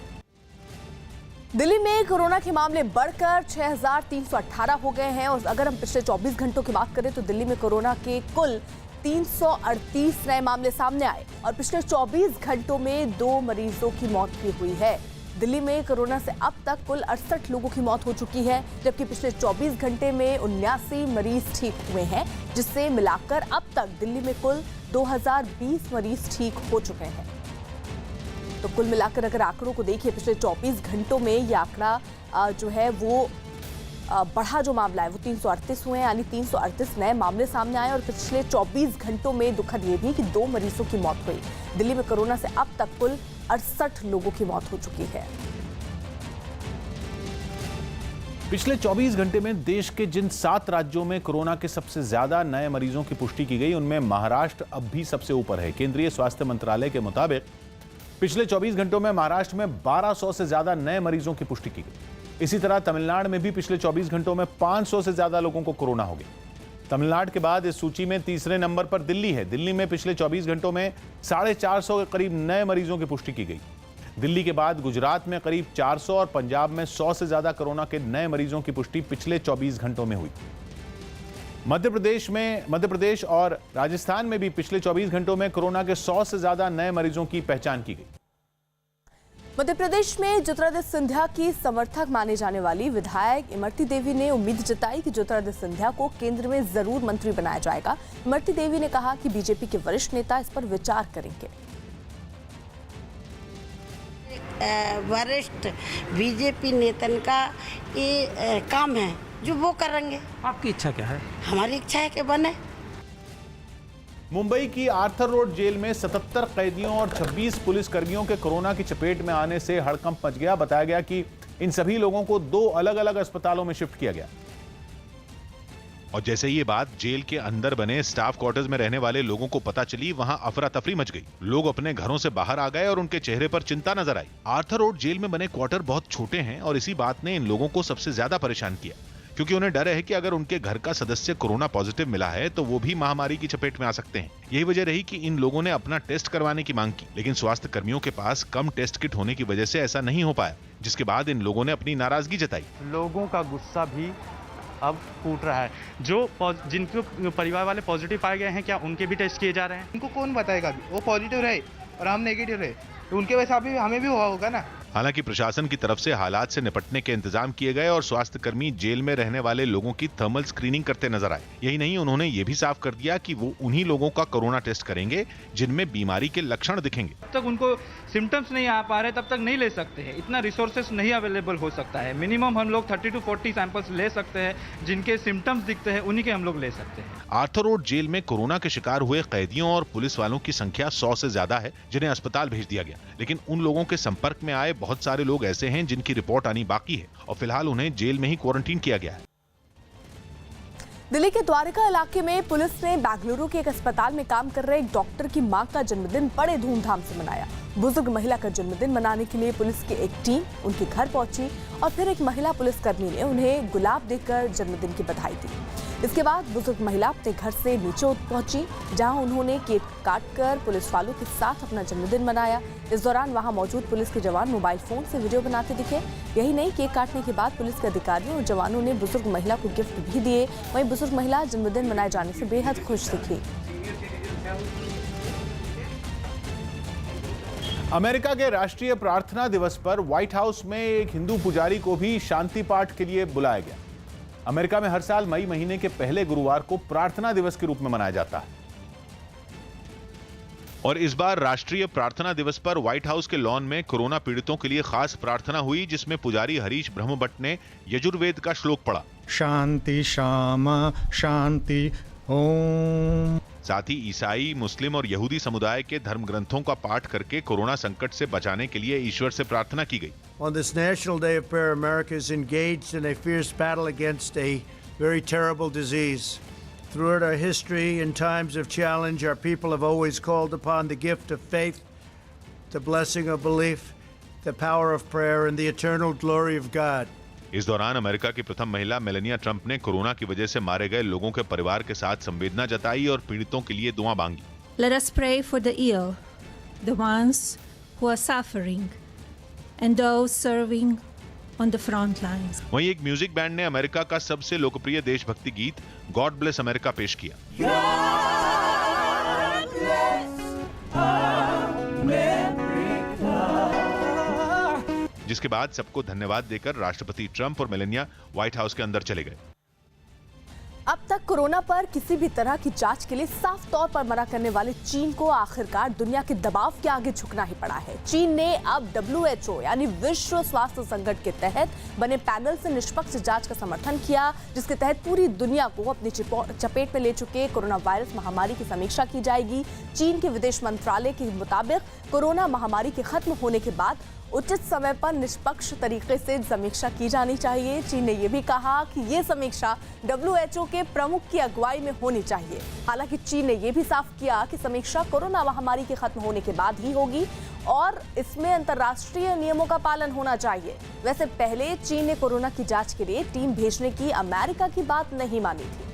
दिल्ली में कोरोना के मामले बढ़कर 6,318 हो गए हैं और अगर हम पिछले 24 घंटों की बात करें तो दिल्ली में कोरोना के कुल 338 नए मामले सामने आए और पिछले 24 घंटों में 2 मरीजों की मौत भी हुई है। दिल्ली में कोरोना से अब तक कुल 68 लोगों की मौत हो चुकी है, जबकि पिछले 24 घंटे में 79 मरीज ठीक हुए हैं, जिससे मिलाकर अब तक दिल्ली में कुल 2020 मरीज ठीक हो चुके हैं। तो कुल मिलाकर अगर आंकड़ों को देखिए, पिछले 24 घंटों में ये आंकड़ा जो है वो बढ़ा जो मामला है वो 338 हुए हैं, यानी 338 नए मामले सामने आए और पिछले 24 घंटों में दुखद ये भी कि 2 मरीजों की मौत हुई। दिल्ली में कोरोना से अब तक कुल 68 लोगों की मौत हो चुकी है। पिछले 24 घंटे में देश के जिन 7 राज्यों में कोरोना के सबसे ज्यादा नए मरीजों की पुष्टि की गई, उनमें महाराष्ट्र अब भी सबसे ऊपर है। केंद्रीय स्वास्थ्य मंत्रालय के मुताबिक पिछले 24 घंटों में महाराष्ट्र में 1200 से ज्यादा नए मरीजों की पुष्टि की गई। इसी तरह तमिलनाडु में भी पिछले 24 घंटों में 500 से ज्यादा लोगों को कोरोना हो गया। तमिलनाडु के बाद इस सूची में तीसरे नंबर पर दिल्ली है। दिल्ली में पिछले 24 घंटों में 450 के करीब नए मरीजों की पुष्टि की गई। दिल्ली के बाद गुजरात में करीब 400 और पंजाब में 100 से ज्यादा कोरोना के नए मरीजों की पुष्टि पिछले 24 घंटों में हुई। मध्य प्रदेश और राजस्थान में भी पिछले 24 घंटों में कोरोना के 100 से ज्यादा नए मरीजों की पहचान की गई। मध्य प्रदेश में ज्योतिरादित्य सिंधिया की समर्थक माने जाने वाली विधायक इमरती देवी ने उम्मीद जताई कि ज्योतिरादित्य सिंधिया को केंद्र में जरूर मंत्री बनाया जाएगा। इमरती देवी ने कहा कि बीजेपी के वरिष्ठ नेता इस पर विचार करेंगे। वरिष्ठ बीजेपी नेतन का ये काम है जो वो करेंगे। आपकी इच्छा क्या है? हमारी इच्छा है कि बने। मुंबई की आर्थर रोड जेल में 77 कैदियों और 26 पुलिसकर्मियों के कोरोना की चपेट में आने से हड़कंप मच गया। बताया गया कि इन सभी लोगों को 2 अलग-अलग अस्पतालों में शिफ्ट किया गया। और जैसे ये बात जेल के अंदर बने स्टाफ क्वार्टर्स में रहने वाले लोगों को पता चली, वहां अफरा तफरी मच गई। लोग अपने घरों से बाहर आ गए और उनके चेहरे पर चिंता नजर आई। आर्थर रोड जेल में बने क्वार्टर बहुत छोटे हैं और इसी बात ने इन लोगों को सबसे ज्यादा परेशान किया, क्योंकि उन्हें डर है कि अगर उनके घर का सदस्य कोरोना पॉजिटिव मिला है तो वो भी महामारी की चपेट में आ सकते हैं। यही वजह रही कि इन लोगों ने अपना टेस्ट करवाने की मांग की, लेकिन स्वास्थ्य कर्मियों के पास कम टेस्ट किट होने की वजह से ऐसा नहीं हो पाया, जिसके बाद इन लोगों ने अपनी नाराजगी जताई। लोगों का गुस्सा भी अब फूट रहा है। जो जिनके परिवार वाले पॉजिटिव पाए गए हैं, क्या उनके भी टेस्ट किए जा रहे हैं? उनको कौन बताएगा अभी? वो पॉजिटिव रहे और हम नेगेटिव रहे तो उनके वैसा अभी हमें भी हुआ होगा ना। हालांकि प्रशासन की तरफ से हालात से निपटने के इंतजाम किए गए और स्वास्थ्य कर्मी जेल में रहने वाले लोगों की थर्मल स्क्रीनिंग करते नजर आए। यही नहीं, उन्होंने ये भी साफ कर दिया कि वो उन्हीं लोगों का कोरोना टेस्ट करेंगे जिनमें बीमारी के लक्षण दिखेंगे। जब तक उनको सिम्टम्स नहीं आ पा रहे तब तक नहीं ले सकते हैं। इतना रिसोर्सेस नहीं अवेलेबल हो सकता है। मिनिमम हम लोग 30 to 40 सैंपल्स ले सकते हैं। जिनके सिम्टम्स दिखते हैं उन्हीं के हम लोग ले सकते हैं। आर्थर रोड जेल में कोरोना के शिकार हुए कैदियों और पुलिस वालों की संख्या 100 से ज्यादा है, जिन्हें अस्पताल भेज दिया गया। लेकिन उन लोगों के संपर्क में आए बहुत सारे लोग ऐसे हैं जिनकी रिपोर्ट आनी बाकी है और फिलहाल उन्हें जेल में ही क्वारंटीन किया गया है। दिल्ली के द्वारका इलाके में पुलिस ने बेंगलुरु के एक अस्पताल में काम कर रहे एक डॉक्टर की मां का जन्मदिन बड़े धूमधाम से मनाया। बुजुर्ग महिला का जन्मदिन मनाने के लिए पुलिस की एक टीम उनके घर पहुंची और फिर एक महिला पुलिसकर्मी ने उन्हें गुलाब देकर जन्मदिन की बधाई दी। इसके बाद बुजुर्ग महिला अपने घर से नीचे पहुंची, जहां उन्होंने केक काटकर पुलिस वालों के साथ अपना जन्मदिन मनाया। इस दौरान वहां मौजूद पुलिस के जवान मोबाइल फोन से वीडियो बनाते दिखे। यही नहीं, केक काटने के बाद पुलिस के अधिकारियों और जवानों ने बुजुर्ग महिला को गिफ्ट भी दिए। वहीं बुजुर्ग महिला जन्मदिन मनाए जाने से बेहद खुश दिखी। अमेरिका के राष्ट्रीय प्रार्थना दिवस पर व्हाइट हाउस में एक हिंदू पुजारी को भी शांति पाठ के लिए बुलाया गया। अमेरिका में हर साल मई महीने के पहले गुरुवार को प्रार्थना दिवस के रूप में मनाया जाता है। और इस बार राष्ट्रीय प्रार्थना दिवस पर व्हाइट हाउस के लॉन में कोरोना पीड़ितों के लिए खास प्रार्थना हुई, जिसमें पुजारी हरीश ब्रह्मभट्ट ने यजुर्वेद का श्लोक पढ़ा। शांति शामा शांति ओम। साथ ही ईसाई, मुस्लिम और यहूदी समुदाय के धर्म ग्रंथों का पाठ करके कोरोना संकट से बचाने के लिए ईश्वर से प्रार्थना की गई। On this National Day of Prayer, America is engaged in a fierce battle against a very terrible disease. Throughout our history, in times of challenge, our people have always called upon the gift of faith, the blessing of belief, the power of prayer, and the eternal glory of God. इस दौरान America की प्रथम महिला Melania Trump ने corona की वजह से मारे गए लोगों के परिवार के साथ संवेदना जताई और पीड़ितों के लिए दुआ मांगी। Let us pray for the ill, the ones who are suffering, and those serving on the front lines. वहीं एक म्यूजिक बैंड ने अमेरिका का सबसे लोकप्रिय देशभक्ति गीत गॉड ब्लेस अमेरिका पेश किया। जिसके बाद सबको धन्यवाद देकर राष्ट्रपति ट्रंप और मेलानिया व्हाइट हाउस के अंदर चले गए। अब तक कोरोना पर किसी भी तरह की जांच के लिए साफ तौर पर मना करने वाले चीन को आखिरकार दुनिया के दबाव के आगे झुकना ही पड़ा है। चीन ने अब WHO यानी विश्व स्वास्थ्य संगठन के तहत बने पैनल से निष्पक्ष जांच का समर्थन किया, जिसके तहत पूरी दुनिया को अपनी चपेट में ले चुके कोरोना वायरस महामारी की समीक्षा की जाएगी। चीन के विदेश मंत्रालय के मुताबिक कोरोना महामारी के खत्म होने के बाद उचित समय पर निष्पक्ष तरीके से समीक्षा की जानी चाहिए। चीन ने यह भी कहा कि यह समीक्षा WHO के प्रमुख की अगुवाई में होनी चाहिए। हालांकि चीन ने यह भी साफ किया कि समीक्षा कोरोना महामारी के खत्म होने के बाद ही होगी और इसमें अंतर्राष्ट्रीय नियमों का पालन होना चाहिए। वैसे पहले चीन ने कोरोना की जांच के लिए टीम भेजने की अमेरिका की बात नहीं मानी थी।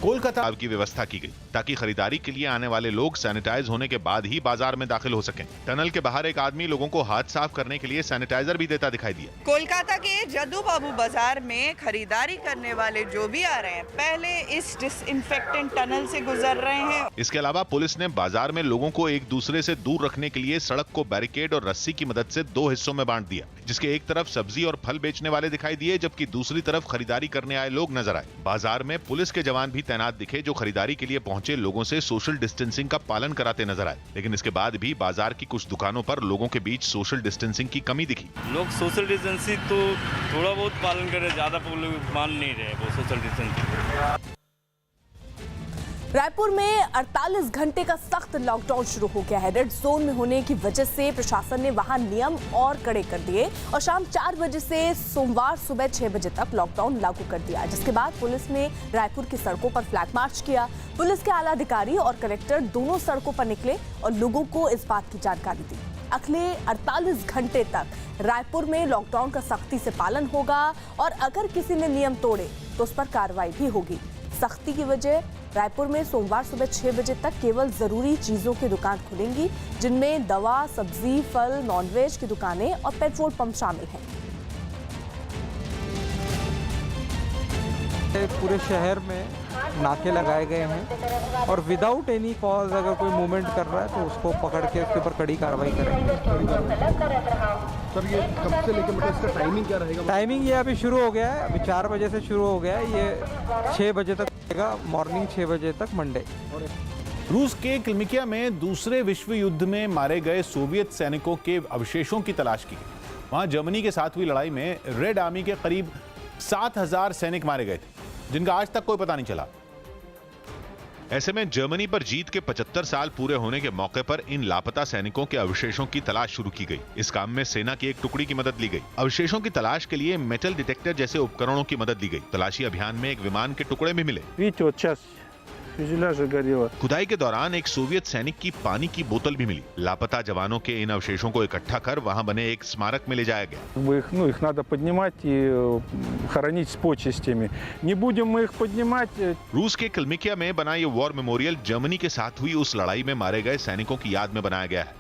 कोलकाता की व्यवस्था की गई ताकि खरीदारी के लिए आने वाले लोग सैनिटाइज होने के बाद ही बाजार में दाखिल हो सकें। टनल के बाहर एक आदमी लोगों को हाथ साफ करने के लिए सैनिटाइजर भी देता दिखाई दिया। कोलकाता के जद्दू बाबू बाजार में खरीदारी करने वाले जो भी आ रहे हैं, पहले इस डिसइंफेक्टेंट टनल से गुजर रहे हैं। इसके अलावा पुलिस ने बाजार में लोगों को एक दूसरे से दूर रखने के लिए सड़क को बैरिकेड और रस्सी की मदद से 2 हिस्सों में बांट दिया, जिसके एक तरफ सब्जी और फल बेचने वाले दिखाई दिए, जबकि दूसरी तरफ खरीदारी करने आए लोग नजर आए। बाजार में पुलिस के जवान भी तैनात दिखे, जो खरीदारी के लिए पहुंचे लोगों से सोशल डिस्टेंसिंग का पालन कराते नजर आए। लेकिन इसके बाद भी बाजार की कुछ दुकानों पर लोगों के बीच सोशल डिस्टेंसिंग की कमी दिखी। लोग सोशल डिस्टेंसिंग तो थोड़ा बहुत पालन कर रहे, ज्यादा लोग मान नहीं रहे वो सोशल डिस्टेंसिंग। रायपुर में 48 घंटे का सख्त लॉकडाउन शुरू हो गया है। रेड जोन में होने की वजह से प्रशासन ने वहां नियम और कड़े कर दिए और शाम 4 बजे से सोमवार सुबह 6 बजे तक लॉकडाउन लागू कर दिया, जिसके बाद पुलिस ने रायपुर की सड़कों पर फ्लैग मार्च किया। पुलिस के आला अधिकारी और कलेक्टर दोनों सड़कों पर निकले और लोगों को इस बात की जानकारी दी। अगले 48 घंटे तक रायपुर में लॉकडाउन का सख्ती से पालन होगा और अगर किसी ने नियम तोड़े तो उस पर कार्रवाई भी होगी। सख्ती की वजह रायपुर में सोमवार सुबह 6 बजे तक केवल जरूरी चीजों की दुकान खुलेंगी, जिनमें दवा, सब्जी, फल, नॉनवेज की दुकानें और पेट्रोल पंप शामिल हैं। पूरे शहर में नाके लगाए गए हैं और विदाउट एनी कॉज अगर कोई मूवमेंट कर रहा है तो उसको पकड़ के उसके ऊपर कड़ी कार्रवाई करेंगे। सर ये कब से लेकर मतलब इसका टाइमिंग क्या रहेगा? टाइमिंग ये अभी शुरू हो गया है, अभी 4 बजे से शुरू हो गया है, ये 6 बजे तक रहेगा, मॉर्निंग 6 बजे तक मंडे। रूस के क्लिमिकिया में दूसरे विश्व युद्ध में मारे गए सोवियत सैनिकों के अवशेषों की तलाश की गई। वहां जर्मनी के साथ हुई लड़ाई में रेड आर्मी के करीब 7000 सैनिक मारे गए थे, जिनका आज तक कोई पता नहीं चला। ऐसे में जर्मनी पर जीत के 75 साल पूरे होने के मौके पर इन लापता सैनिकों के अवशेषों की तलाश शुरू की गई। इस काम में सेना की एक टुकड़ी की मदद ली गई। अवशेषों की तलाश के लिए मेटल डिटेक्टर जैसे उपकरणों की मदद ली गई। तलाशी अभियान में एक विमान के टुकड़े भी मिले। खुदाई के दौरान एक सोवियत सैनिक की पानी की बोतल भी मिली। लापता जवानों के इन अवशेषों को इकट्ठा कर वहां बने एक स्मारक में ले जाया गया। Их надо поднимать и хоронить с почестями. Не будем мы их поднимать. रूस के किल्मिकिया में बना ये वॉर मेमोरियल जर्मनी के साथ हुई उस लड़ाई में मारे गए सैनिकों की याद में बनाया गया है।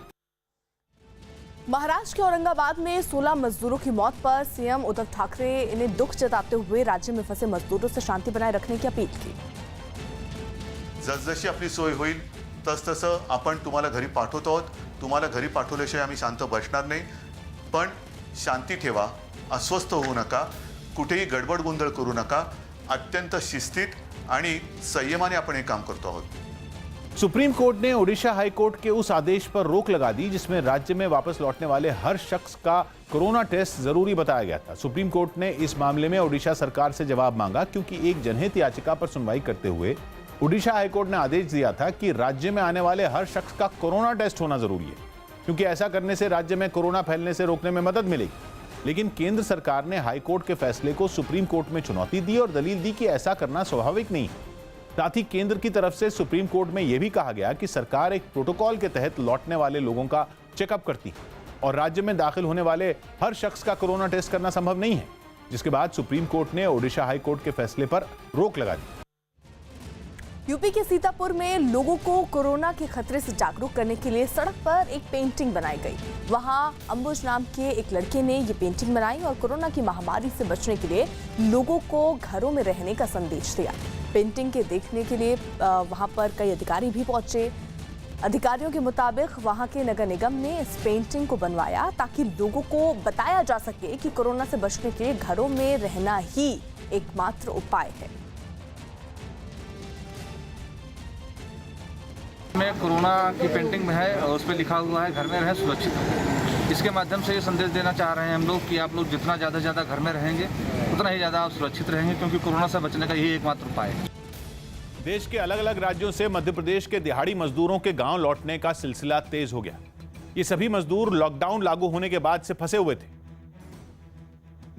महाराष्ट्र के औरंगाबाद में 16 मजदूरों की मौत पर सीएम उद्धव ठाकरे ने दुख जताते हुए राज्य में फंसे मजदूरों से शांति बनाए रखने की अपील की। जसजशी आपली सोय होईल तसतसं आपण तुम्हाला घरी पाठवतो आहोत। तुम्हाला घरी पाठवल्याशिवाय आम्ही शांत बसणार नाही। पण शांती ठेवा, अस्वस्थ होऊ नका, कुठेही गडबड गोंधळ करू नका। अत्यंत शिस्तीत आणि संयमाने आपण हे काम करतो आहोत। सुप्रीम कोर्ट ने ओडिशा हाई कोर्ट के उस आदेश पर रोक लगा दी जिसमें राज्य में वापस लौटने वाले हर शख्स का कोरोना टेस्ट जरूरी बताया गया था। सुप्रीम कोर्ट ने इस मामले में ओडिशा सरकार से जवाब मांगा क्योंकि एक जनहित याचिका पर सुनवाई करते हुए ओडिशा हाईकोर्ट ने आदेश दिया था कि राज्य में आने वाले हर शख्स का कोरोना टेस्ट होना जरूरी है क्योंकि ऐसा करने से राज्य में कोरोना फैलने से रोकने में मदद मिलेगी। लेकिन केंद्र सरकार ने हाईकोर्ट के फैसले को सुप्रीम कोर्ट में चुनौती दी और दलील दी कि ऐसा करना स्वाभाविक नहीं। साथ ही केंद्र की तरफ से सुप्रीम कोर्ट में यह भी कहा गया कि सरकार एक प्रोटोकॉल के तहत लौटने वाले लोगों का चेकअप करती है और राज्य में दाखिल होने वाले हर शख्स का कोरोना टेस्ट करना संभव नहीं है, जिसके बाद सुप्रीम कोर्ट ने ओडिशा हाईकोर्ट के फैसले पर रोक लगा दी। यूपी के सीतापुर में लोगों को कोरोना के खतरे से जागरूक करने के लिए सड़क पर एक पेंटिंग बनाई गई। वहां अंबुज नाम के एक लड़के ने ये पेंटिंग बनाई और कोरोना की महामारी से बचने के लिए लोगों को घरों में रहने का संदेश दिया। पेंटिंग के देखने के लिए वहां पर कई अधिकारी भी पहुंचे। अधिकारियों के मुताबिक वहां के नगर निगम ने इस पेंटिंग को बनवाया ताकि लोगों को बताया जा सके कि कोरोना से बचने के लिए घरों में रहना ही एकमात्र उपाय है। में कोरोना की पेंटिंग में है और उस पर लिखा हुआ है घर में रहें सुरक्षित। इसके माध्यम से ये संदेश देना चाह रहे हैं हम लोग कि आप लोग जितना ज़्यादा से ज़्यादा घर में रहेंगे उतना ही ज़्यादा आप सुरक्षित रहेंगे क्योंकि कोरोना से बचने का यही एकमात्र उपाय है। देश के अलग अलग राज्यों से मध्य प्रदेश के दिहाड़ी मजदूरों के गांव लौटने का सिलसिला तेज हो गया। ये सभी मजदूर लॉकडाउन लागू होने के बाद से फंसे हुए थे,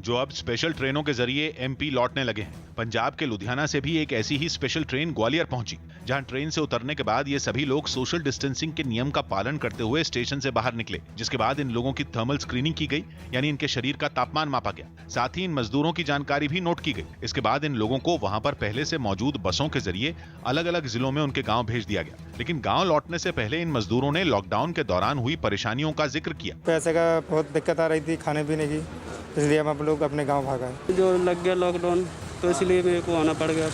जो अब स्पेशल ट्रेनों के जरिए एमपी लौटने लगे हैं। पंजाब के लुधियाना से भी एक ऐसी ही स्पेशल ट्रेन ग्वालियर पहुंची, जहां ट्रेन से उतरने के बाद ये सभी लोग सोशल डिस्टेंसिंग के नियम का पालन करते हुए स्टेशन से बाहर निकले, जिसके बाद इन लोगों की थर्मल स्क्रीनिंग की गई, यानी इनके शरीर का तापमान मापा गया। साथ ही इन मजदूरों की जानकारी भी नोट की गई। इसके बाद इन लोगों को वहां पर पहले से मौजूद बसों के जरिए अलग अलग जिलों में उनके गाँव भेज दिया गया। लेकिन गाँव लौटने से पहले इन मजदूरों ने लॉकडाउन के दौरान हुई परेशानियों का जिक्र किया। पैसे का बहुत दिक्कत आ रही थी, खाने पीने की, इसलिए हम लोग अपने गांव भागा। जो लग गया लॉकडाउन तो इसलिए मेरे को आना पड़ गया,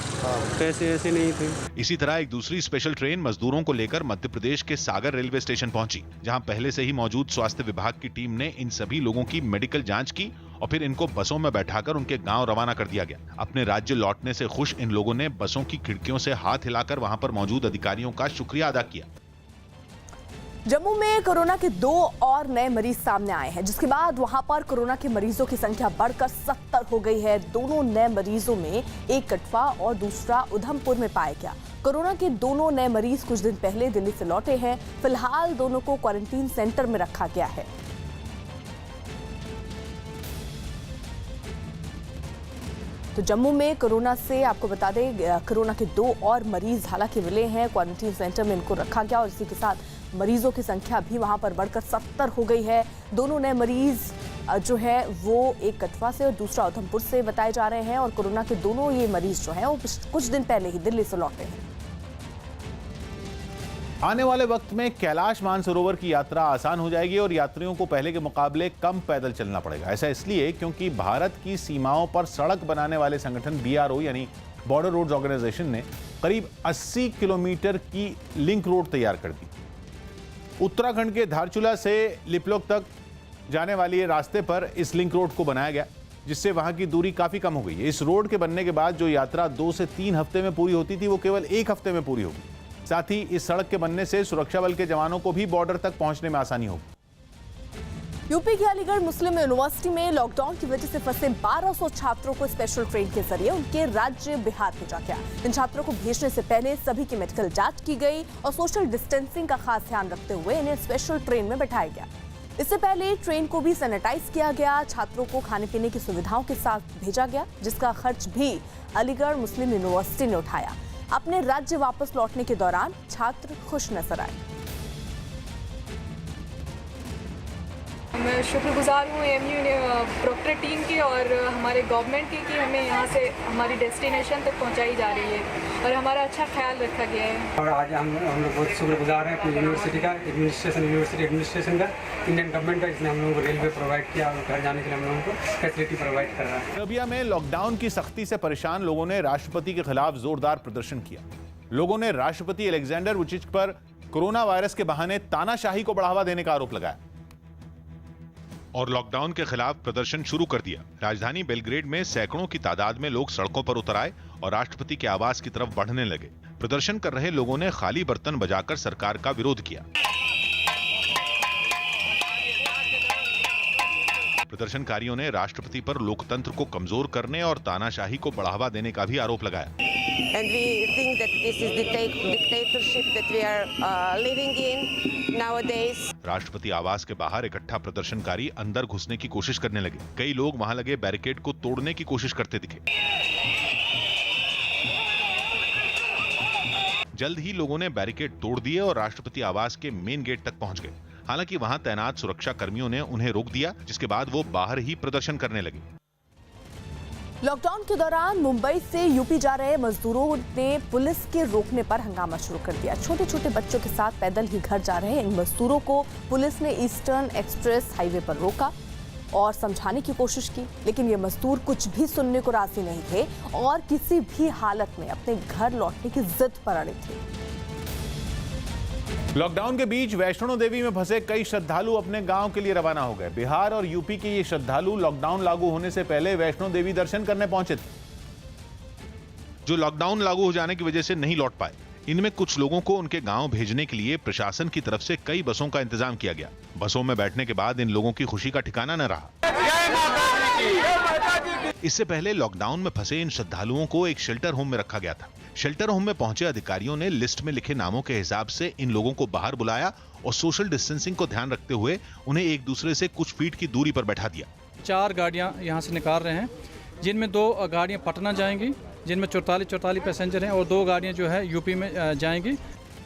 पैसे ऐसे नहीं थे। इसी तरह एक दूसरी स्पेशल ट्रेन मजदूरों को लेकर मध्य प्रदेश के सागर रेलवे स्टेशन पहुंची, जहां पहले से ही मौजूद स्वास्थ्य विभाग की टीम ने इन सभी लोगों की मेडिकल जांच की और फिर इनको बसों में बैठाकर उनके गांव रवाना कर दिया गया। अपने राज्य लौटने से खुश इन लोगों ने बसों की खिड़कियों से हाथ हिलाकर वहां पर मौजूद अधिकारियों का शुक्रिया अदा किया। जम्मू में कोरोना के 2 और नए मरीज सामने आए हैं, जिसके बाद वहां पर कोरोना के मरीजों की संख्या बढ़कर 70 हो गई है। दोनों नए मरीजों में एक कठुआ और दूसरा उधमपुर में पाया गया। कोरोना के दोनों नए मरीज कुछ दिन पहले दिल्ली से लौटे हैं। फिलहाल दोनों को क्वारंटीन सेंटर में रखा गया है। तो जम्मू में कोरोना से आपको बता दें, कोरोना के 2 और मरीज हालांकि मिले हैं। क्वारंटीन सेंटर में इनको रखा गया और इसी के साथ मरीजों की संख्या भी वहां पर बढ़कर 70 हो गई है। दोनों नए मरीज जो है वो एक कठुआ से और दूसरा उधमपुर से बताए जा रहे हैं और कोरोना के दोनों ये मरीज जो हैं वो कुछ दिन पहले ही दिल्ली से लौटे हैं। आने वाले वक्त में कैलाश मानसरोवर की यात्रा आसान हो जाएगी और यात्रियों को पहले के मुकाबले कम पैदल चलना पड़ेगा। ऐसा इसलिए क्योंकि भारत की सीमाओं पर सड़क बनाने वाले संगठन BRO यानी बॉर्डर रोड्स ऑर्गेनाइजेशन ने करीब 80 किलोमीटर की लिंक रोड तैयार कर दी। उत्तराखंड के धारचूला से लिपलोक तक जाने वाली रास्ते पर इस लिंक रोड को बनाया गया, जिससे वहां की दूरी काफी कम हो गई है। इस रोड के बनने के बाद जो यात्रा 2 से 3 हफ्ते में पूरी होती थी वो केवल 1 हफ्ते में पूरी होगी। साथ ही इस सड़क के बनने से सुरक्षा बल के जवानों को भी बॉर्डर तक पहुंचने में आसानी होगी। यूपी की अलीगढ़ मुस्लिम यूनिवर्सिटी में लॉकडाउन की वजह से फंसे 1200 छात्रों को स्पेशल ट्रेन के जरिए उनके राज्य बिहार भेजा गया। इन छात्रों को भेजने से पहले सभी की मेडिकल जांच की गई और सोशल डिस्टेंसिंग का खास ध्यान रखते हुए इन्हें स्पेशल ट्रेन में बैठाया गया। इससे पहले ट्रेन को भी सैनिटाइज किया गया। छात्रों को खाने पीने की सुविधाओं के साथ भेजा गया, जिसका खर्च भी अलीगढ़ मुस्लिम यूनिवर्सिटी ने उठाया। अपने राज्य वापस लौटने के दौरान छात्र खुश नजर आए। मैं शुक्रगुजार हूँ एएमयू प्रोक्टर टीम की और हमारे गवर्नमेंट की कि हमें यहाँ से हमारी डेस्टिनेशन तक पहुँचाई जा रही है और हमारा अच्छा ख्याल रखा गया है। और आज हम लोग बहुत शुक्रगुजार हैं अपनी यूनिवर्सिटी का, यूनिवर्सिटी एडमिनिस्ट्रेशन का, इंडियन गवर्नमेंट का, जिसने हम लोगों को रेलवे प्रोवाइड किया और घर जाने के लिए हम लोगों को फैसिलिटी प्रोवाइड कर रहा है। अरबिया में लॉकडाउन की सख्ती से परेशान लोगों ने राष्ट्रपति के खिलाफ जोरदार प्रदर्शन किया। लोगों ने राष्ट्रपति अलेक्जेंडर वुचिच पर कोरोना वायरस के बहाने तानाशाही को बढ़ावा देने का आरोप लगाया और लॉकडाउन के खिलाफ प्रदर्शन शुरू कर दिया। राजधानी बेलग्रेड में सैकड़ों की तादाद में लोग सड़कों पर उतर आए और राष्ट्रपति के आवास की तरफ बढ़ने लगे। प्रदर्शन कर रहे लोगों ने खाली बर्तन बजाकर सरकार का विरोध किया। प्रदर्शनकारियों ने राष्ट्रपति पर लोकतंत्र को कमजोर करने और तानाशाही को बढ़ावा देने का भी आरोप लगाया। And we think that this is the dictatorship that we are living in nowadays. राष्ट्रपति आवास के बाहर इकट्ठा प्रदर्शनकारी अंदर घुसने की कोशिश करने लगे। कई लोग वहां लगे बैरिकेड को तोड़ने की कोशिश करते दिखे। जल्द ही लोगों ने बैरिकेड तोड़ दिए और राष्ट्रपति आवास के मेन गेट तक पहुंच गए। हालांकि वहां तैनात सुरक्षा कर्मियों ने उन्हें रोक दिया, जिसके बाद वो बाहर ही प्रदर्शन करने लगे। लॉकडाउन के दौरान मुंबई से यूपी जा रहे मजदूरों ने पुलिस के रोकने पर हंगामा शुरू कर दिया। छोटे छोटे बच्चों के साथ पैदल ही घर जा रहे इन मजदूरों को पुलिस ने ईस्टर्न एक्सप्रेस हाईवे पर रोका और समझाने की कोशिश की, लेकिन ये मजदूर कुछ भी सुनने को राजी नहीं थे और किसी भी हालत में अपने घर लौटने की जिद पर अड़े थे। लॉकडाउन के बीच वैष्णो देवी में फंसे कई श्रद्धालु अपने गांव के लिए रवाना हो गए। बिहार और यूपी के ये श्रद्धालु लॉकडाउन लागू होने से पहले वैष्णो देवी दर्शन करने पहुंचे थे, जो लॉकडाउन लागू हो जाने की वजह से नहीं लौट पाए। इनमें कुछ लोगों को उनके गांव भेजने के लिए प्रशासन की तरफ से कई बसों का इंतजाम किया गया। बसों में बैठने के बाद इन लोगों की खुशी का ठिकाना न रहा। इससे पहले लॉकडाउन में फंसे इन श्रद्धालुओं को एक शेल्टर होम में रखा गया था। शेल्टर होम में पहुंचे अधिकारियों ने लिस्ट में लिखे नामों के हिसाब से इन लोगों को बाहर बुलाया और सोशल डिस्टेंसिंग को ध्यान रखते हुए उन्हें एक दूसरे से कुछ फीट की दूरी पर बैठा दिया। 4 गाड़ियां यहां से निकाल रहे हैं, जिनमें 2 गाड़ियां पटना जाएंगी, जिनमें 44 पैसेंजर हैं और 2 गाड़ियां जो है यूपी में जाएंगी।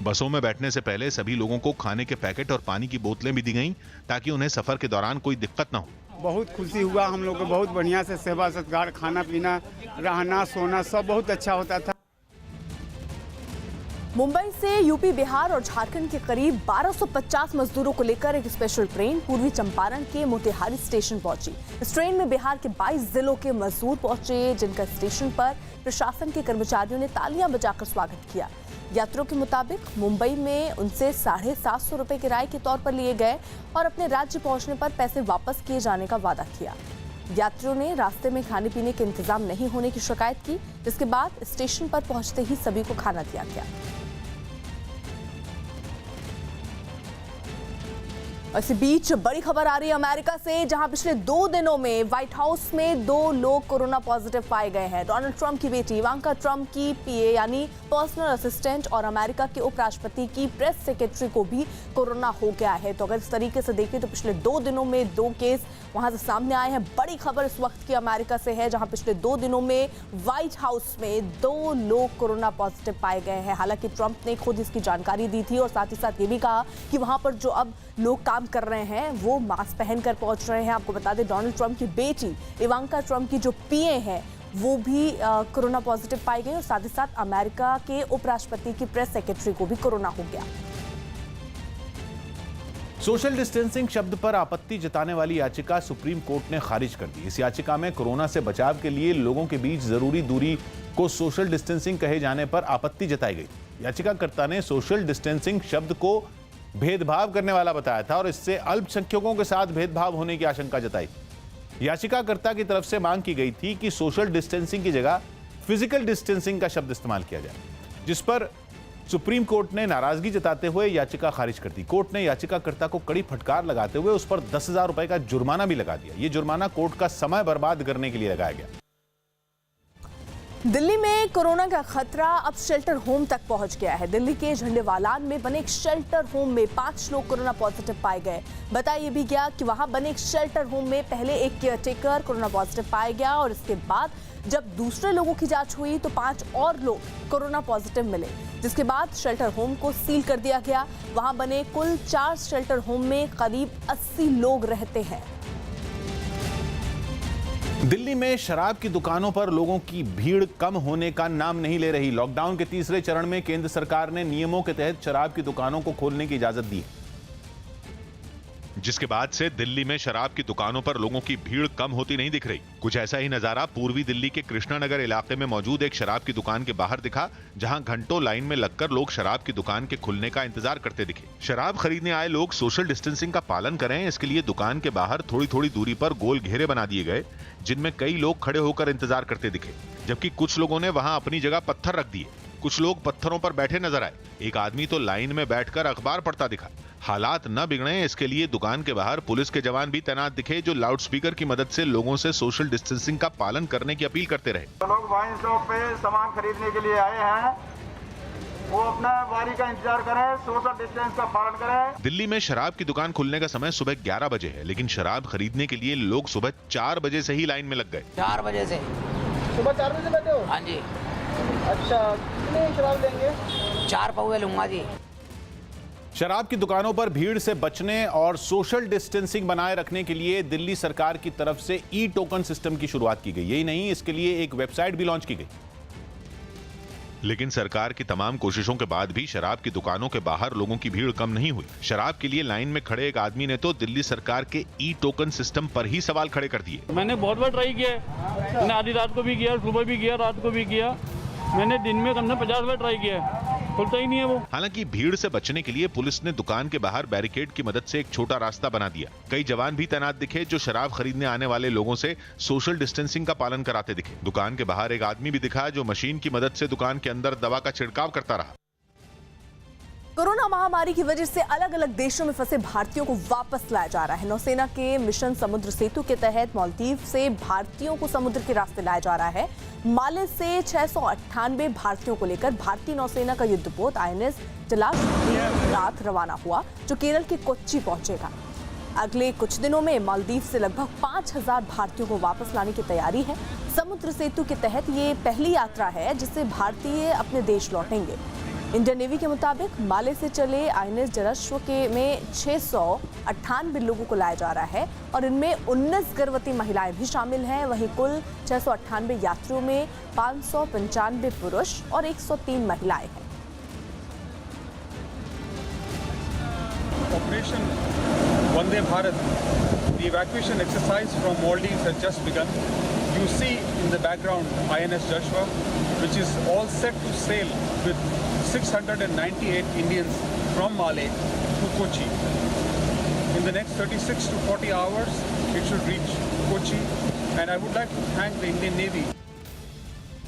बसों में बैठने से पहले सभी लोगों को खाने के पैकेट और पानी की बोतलें भी दी गईं, ताकि उन्हें सफर के दौरान कोई दिक्कत न हो। बहुत खुशी हुआ, हम लोग को बहुत बढ़िया से सेवा सत्कार, खाना पीना, रहना सोना सब बहुत अच्छा होता था। मुंबई से यूपी, बिहार और झारखंड के करीब 1250 मजदूरों को लेकर एक स्पेशल ट्रेन पूर्वी चंपारण के मोतिहारी स्टेशन पहुंची। इस ट्रेन में बिहार के 22 जिलों के मजदूर पहुंचे, जिनका स्टेशन पर प्रशासन के कर्मचारियों ने तालियां बजाकर स्वागत किया। यात्रियों के मुताबिक मुंबई में उनसे 750 रुपए किराए के तौर पर लिए गए और अपने राज्य पहुंचने पर पैसे वापस किए जाने का वादा किया। यात्रियों ने रास्ते में खाने पीने के इंतजाम नहीं होने की शिकायत की, जिसके बाद स्टेशन पर पहुंचते ही सभी को खाना दिया गया। इसी बीच बड़ी खबर आ रही है अमेरिका से, जहां पिछले 2 दिनों में व्हाइट हाउस में 2 लोग कोरोना पॉजिटिव पाए गए हैं। डोनाल्ड ट्रंप की बेटी इवांका ट्रंप की पीए यानी पर्सनल असिस्टेंट और अमेरिका के उपराष्ट्रपति की प्रेस सेक्रेटरी को भी कोरोना हो गया है। तो अगर इस तरीके से देखें तो पिछले 2 दिनों में 2 केस वहां से सामने आए हैं। बड़ी खबर इस वक्त की अमेरिका से है, जहां पिछले 2 दिनों में व्हाइट हाउस में 2 लोग कोरोना पॉजिटिव पाए गए हैं। हालांकि ट्रंप ने खुद इसकी जानकारी दी थी और साथ ही साथ ये भी कहा कि वहां पर जो अब लोग काम कर रहे हैं वो मास्क पहनकर पहुंच रहे हैं। आपको बता दें, डोनाल्ड ट्रंप की बेटी इवांका ट्रंप की जो पीए है वो भी कोरोना पॉजिटिव पाई गई और साथ ही साथ अमेरिका के उपराष्ट्रपति की प्रेस सेक्रेटरी को भी कोरोना हो गया। सोशल डिस्टेंसिंग शब्द पर आपत्ति जताने वाली याचिका सुप्रीम कोर्ट ने खारिज कर दी। इस याचिका में कोरोना से बचाव के लिए लोगों के बीच जरूरी दूरी को सोशल डिस्टेंसिंग कहे जाने पर आपत्ति जताई गई। याचिकाकर्ता ने सोशल डिस्टेंसिंग शब्द को भेदभाव करने वाला बताया था और इससे अल्पसंख्यकों के साथ भेदभाव होने की आशंका जताई। याचिकाकर्ता की तरफ से मांग की गई थी कि सोशल डिस्टेंसिंग की जगह फिजिकल डिस्टेंसिंग का शब्द इस्तेमाल किया जाए, जिस पर सुप्रीम कोर्ट ने नाराजगी जताते हुए याचिका खारिज कर दी। कोर्ट ने याचिकाकर्ता को कड़ी फटकार लगाते हुए उस पर 10,000 रुपए का जुर्माना भी लगा दिया। यह जुर्माना कोर्ट का समय बर्बाद करने के लिए लगाया गया। दिल्ली में कोरोना का खतरा अब शेल्टर होम तक पहुंच गया है। दिल्ली के झंडेवालान में बने एक शेल्टर होम में 5 लोग कोरोना पॉजिटिव पाए गए। बताया भी गया कि वहां बने एक शेल्टर होम में पहले एक केयरटेकर कोरोना पॉजिटिव पाया गया और इसके बाद जब दूसरे लोगों की जांच हुई तो 5 और लोग कोरोना पॉजिटिव मिले, जिसके बाद शेल्टर होम को सील कर दिया गया। वहां बने कुल 4 शेल्टर होम में करीब 80 लोग रहते हैं। दिल्ली में शराब की दुकानों पर लोगों की भीड़ कम होने का नाम नहीं ले रही। लॉकडाउन के तीसरे चरण में केंद्र सरकार ने नियमों के तहत शराब की दुकानों को खोलने की इजाजत दी है, जिसके बाद से दिल्ली में शराब की दुकानों पर लोगों की भीड़ कम होती नहीं दिख रही। कुछ ऐसा ही नजारा पूर्वी दिल्ली के कृष्णानगर इलाके में मौजूद एक शराब की दुकान के बाहर दिखा, जहां घंटों लाइन में लगकर लोग शराब की दुकान के खुलने का इंतजार करते दिखे। शराब खरीदने आए लोग सोशल डिस्टेंसिंग का पालन करें, इसके लिए दुकान के बाहर थोड़ी थोड़ी दूरी पर गोल घेरे बना दिए गए, जिनमें कई लोग खड़े होकर इंतजार करते दिखे, जबकि कुछ लोगों ने वहां अपनी जगह पत्थर रख दिए। कुछ लोग पत्थरों पर बैठे नजर आए। एक आदमी तो लाइन में बैठकर अखबार पढ़ता दिखा। हालात न बिगड़े इसके लिए दुकान के बाहर पुलिस के जवान भी तैनात दिखे, जो लाउडस्पीकर की मदद से लोगों से सोशल डिस्टेंसिंग का पालन करने की अपील करते रहे। तो लोग वाइन शॉप पे सामान खरीदने के लिए आए हैं, वो अपना बारी का इंतजार करें, सोशल डिस्टेंस का पालन करें। दिल्ली में शराब की दुकान खुलने का समय सुबह 11 बजे है, लेकिन शराब खरीदने के लिए लोग सुबह 4 बजे से ही लाइन में लग गए। 4 बजे से सुबह 4 बजे बैठे हो? हाँ जी। अच्छा, कितनी शराब लेंगे? 4 पौवे लूंगा जी। शराब की दुकानों पर भीड़ से बचने और सोशल डिस्टेंसिंग बनाए रखने के लिए दिल्ली सरकार की तरफ से ई टोकन सिस्टम की शुरुआत की गई। यही नहीं, इसके लिए एक वेबसाइट भी लॉन्च की गई। लेकिन सरकार की तमाम कोशिशों के बाद भी शराब की दुकानों के बाहर लोगों की भीड़ कम नहीं हुई। शराब के लिए लाइन में खड़े एक आदमी ने तो दिल्ली सरकार के ई टोकन सिस्टम पर ही सवाल खड़े कर दिए। मैंने बहुत बार ट्राई किया है, मैंने आधी रात को भी किया, सुबह भी किया, रात को भी किया, मैंने दिन में कम से 50 बार ट्राई किया है, खुलता ही नहीं है वो। हालांकि भीड़ से बचने के लिए पुलिस ने दुकान के बाहर बैरिकेड की मदद से एक छोटा रास्ता बना दिया। कई जवान भी तैनात दिखे, जो शराब खरीदने आने वाले लोगों से सोशल डिस्टेंसिंग का पालन कराते दिखे। दुकान के बाहर एक आदमी भी दिखा, जो मशीन की मदद से दुकान के अंदर दवा का छिड़काव करता रहा। कोरोना महामारी की वजह से अलग अलग देशों में फंसे भारतीयों को वापस लाया जा रहा है। नौसेना के मिशन समुद्र सेतु के तहत मालदीव से भारतीयों को समुद्र के रास्ते लाया जा रहा है। माले से 698 भारतीयों को लेकर भारतीय नौसेना का युद्धपोत INS जलाश्व रात रवाना हुआ, जो केरल के कोच्चि पहुंचेगा। अगले कुछ दिनों में मालदीव से लगभग 5000 भारतीयों को वापस लाने की तैयारी है। समुद्र सेतु के तहत ये पहली यात्रा है जिससे भारतीय अपने देश लौटेंगे। इंडियन नेवी के मुताबिक माले से चले INS जलाश्व के में 698 लोगों को लाया जा रहा है और इनमें 19 गर्भवती महिलाएं भी शामिल हैं। वहीं कुल 698 यात्रियों में 595 पुरुष और 103 महिलाएं हैं। Operation Vande Bharat, the evacuation exercise from Maldives has just begun. You see in the background INS Joshua, which is all set to sail with 698 Indians from Malé to Kochi. In the next 36 to 40 hours, it should reach Kochi. And I would like to thank the Indian Navy.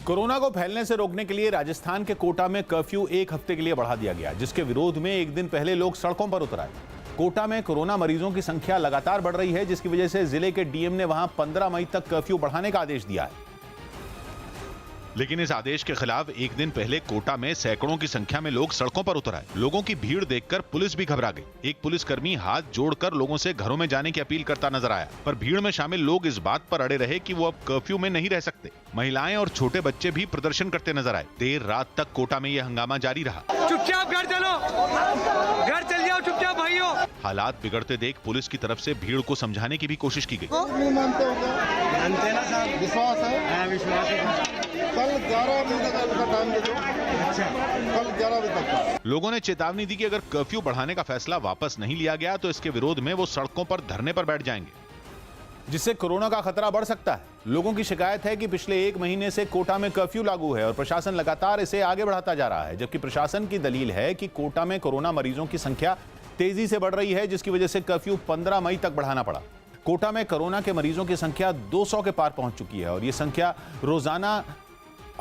Corona को फैलने से रोकने के लिए राजस्थान के कोटा में curfew 1 हफ्ते के लिए बढ़ा दिया गया, जिसके विरोध में एक दिन पहले लोग सड़कों पर उतर आए। कोटा में कोरोना मरीजों की संख्या लगातार बढ़ रही है, जिसकी वजह से जिले के डीएम ने वहां 15 मई तक कर्फ्यू बढ़ाने का आदेश दिया है। लेकिन इस आदेश के खिलाफ एक दिन पहले कोटा में सैकड़ों की संख्या में लोग सड़कों पर उतर आए। लोगों की भीड़ देखकर पुलिस भी घबरा गई। एक पुलिसकर्मी हाथ जोड़कर लोगों से घरों में जाने की अपील करता नजर आया, पर भीड़ में शामिल लोग इस बात पर अड़े रहे कि वो अब कर्फ्यू में नहीं रह सकते। महिलाएं और छोटे बच्चे भी प्रदर्शन करते नजर आए। देर रात तक कोटा में यह हंगामा जारी रहा। चुपचाप घर चलो, घर चल जाओ चुपचाप भाइयों। हालात बिगड़ते देख पुलिस की तरफ से भीड़ को समझाने की भी कोशिश की गई। नहीं मानते हो क्या? मानते ना साहब, विश्वास है? हाँ, विश्वास है। कल 11 बजे तक का टाइम दे दो। अच्छा, कल 11 बजे तक। लोगों ने चेतावनी दी कि अगर कर्फ्यू बढ़ाने का फैसला वापस नहीं लिया गया तो इसके विरोध में वो सड़कों पर धरने पर बैठ जाएंगे, जिससे कोरोना का खतरा बढ़ सकता है। लोगों की शिकायत है कि पिछले 1 महीने से कोटा में कर्फ्यू लागू है और प्रशासन लगातार इसे आगे बढ़ाता जा रहा है, जबकि प्रशासन की दलील है कि कोटा में कोरोना मरीजों की संख्या तेजी से बढ़ रही है, जिसकी वजह से कर्फ्यू 15 मई तक बढ़ाना पड़ा। कोटा में कोरोना के मरीजों की संख्या 200 के पार पहुंच चुकी है और यह संख्या रोजाना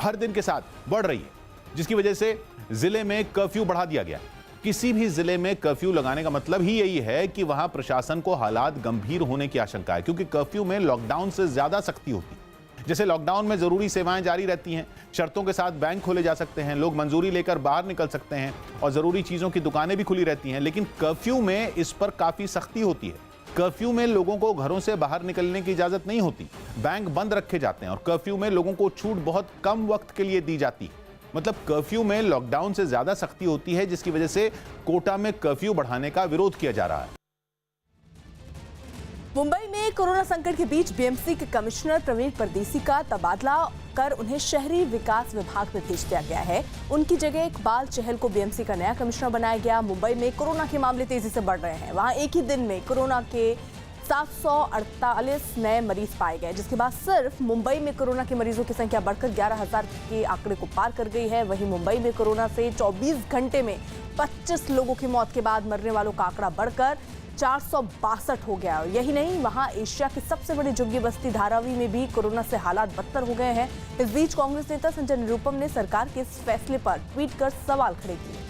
हर दिन के साथ बढ़ रही है, जिसकी वजह से जिले में कर्फ्यू बढ़ा दिया गया। किसी भी जिले में कर्फ्यू लगाने का मतलब ही यही है कि वहां प्रशासन को हालात गंभीर होने की आशंका है, क्योंकि कर्फ्यू में लॉकडाउन से ज्यादा सख्ती होती है। जैसे लॉकडाउन में जरूरी सेवाएं जारी रहती हैं, शर्तों के साथ बैंक खोले जा सकते हैं, लोग मंजूरी लेकर बाहर निकल सकते हैं और जरूरी चीजों की दुकानें भी खुली रहती हैं। लेकिन कर्फ्यू में इस पर काफी सख्ती होती है। कर्फ्यू में लोगों को घरों से बाहर निकलने की इजाजत नहीं होती, बैंक बंद रखे जाते हैं और कर्फ्यू में लोगों को छूट बहुत कम वक्त के लिए दी जाती है। मतलब कर्फ्यू में लॉकडाउन से ज्यादा सख्ती होती है, जिसकी वजह से कोटा में कर्फ्यू बढ़ाने का विरोध किया जा रहा है। मुंबई में कोरोना संकट के बीच बीएमसी के कमिश्नर प्रवीण परदेसी का तबादला कर उन्हें शहरी विकास विभाग में भेज दिया गया है। उनकी जगह इकबाल चहल को बीएमसी का नया कमिश्नर बनाया गया। मुंबई में कोरोना के मामले तेजी से बढ़ रहे हैं। वहां एक ही दिन में कोरोना के 748 नए मरीज पाए गए, जिसके बाद सिर्फ मुंबई में कोरोना के मरीजों की संख्या बढ़कर 11,000 के आंकड़े को पार कर गई है। वहीं मुंबई में कोरोना से 24 घंटे में 25 लोगों की मौत के बाद मरने वालों का आंकड़ा बढ़कर 462 हो गया। यही नहीं, वहां एशिया की सबसे बड़ी झुग्गी बस्ती धारावी में भी कोरोना से हालात बदतर हो गए हैं। इस बीच कांग्रेस नेता संजय निरुपम ने सरकार के इस फैसले पर ट्वीट कर सवाल खड़े किए।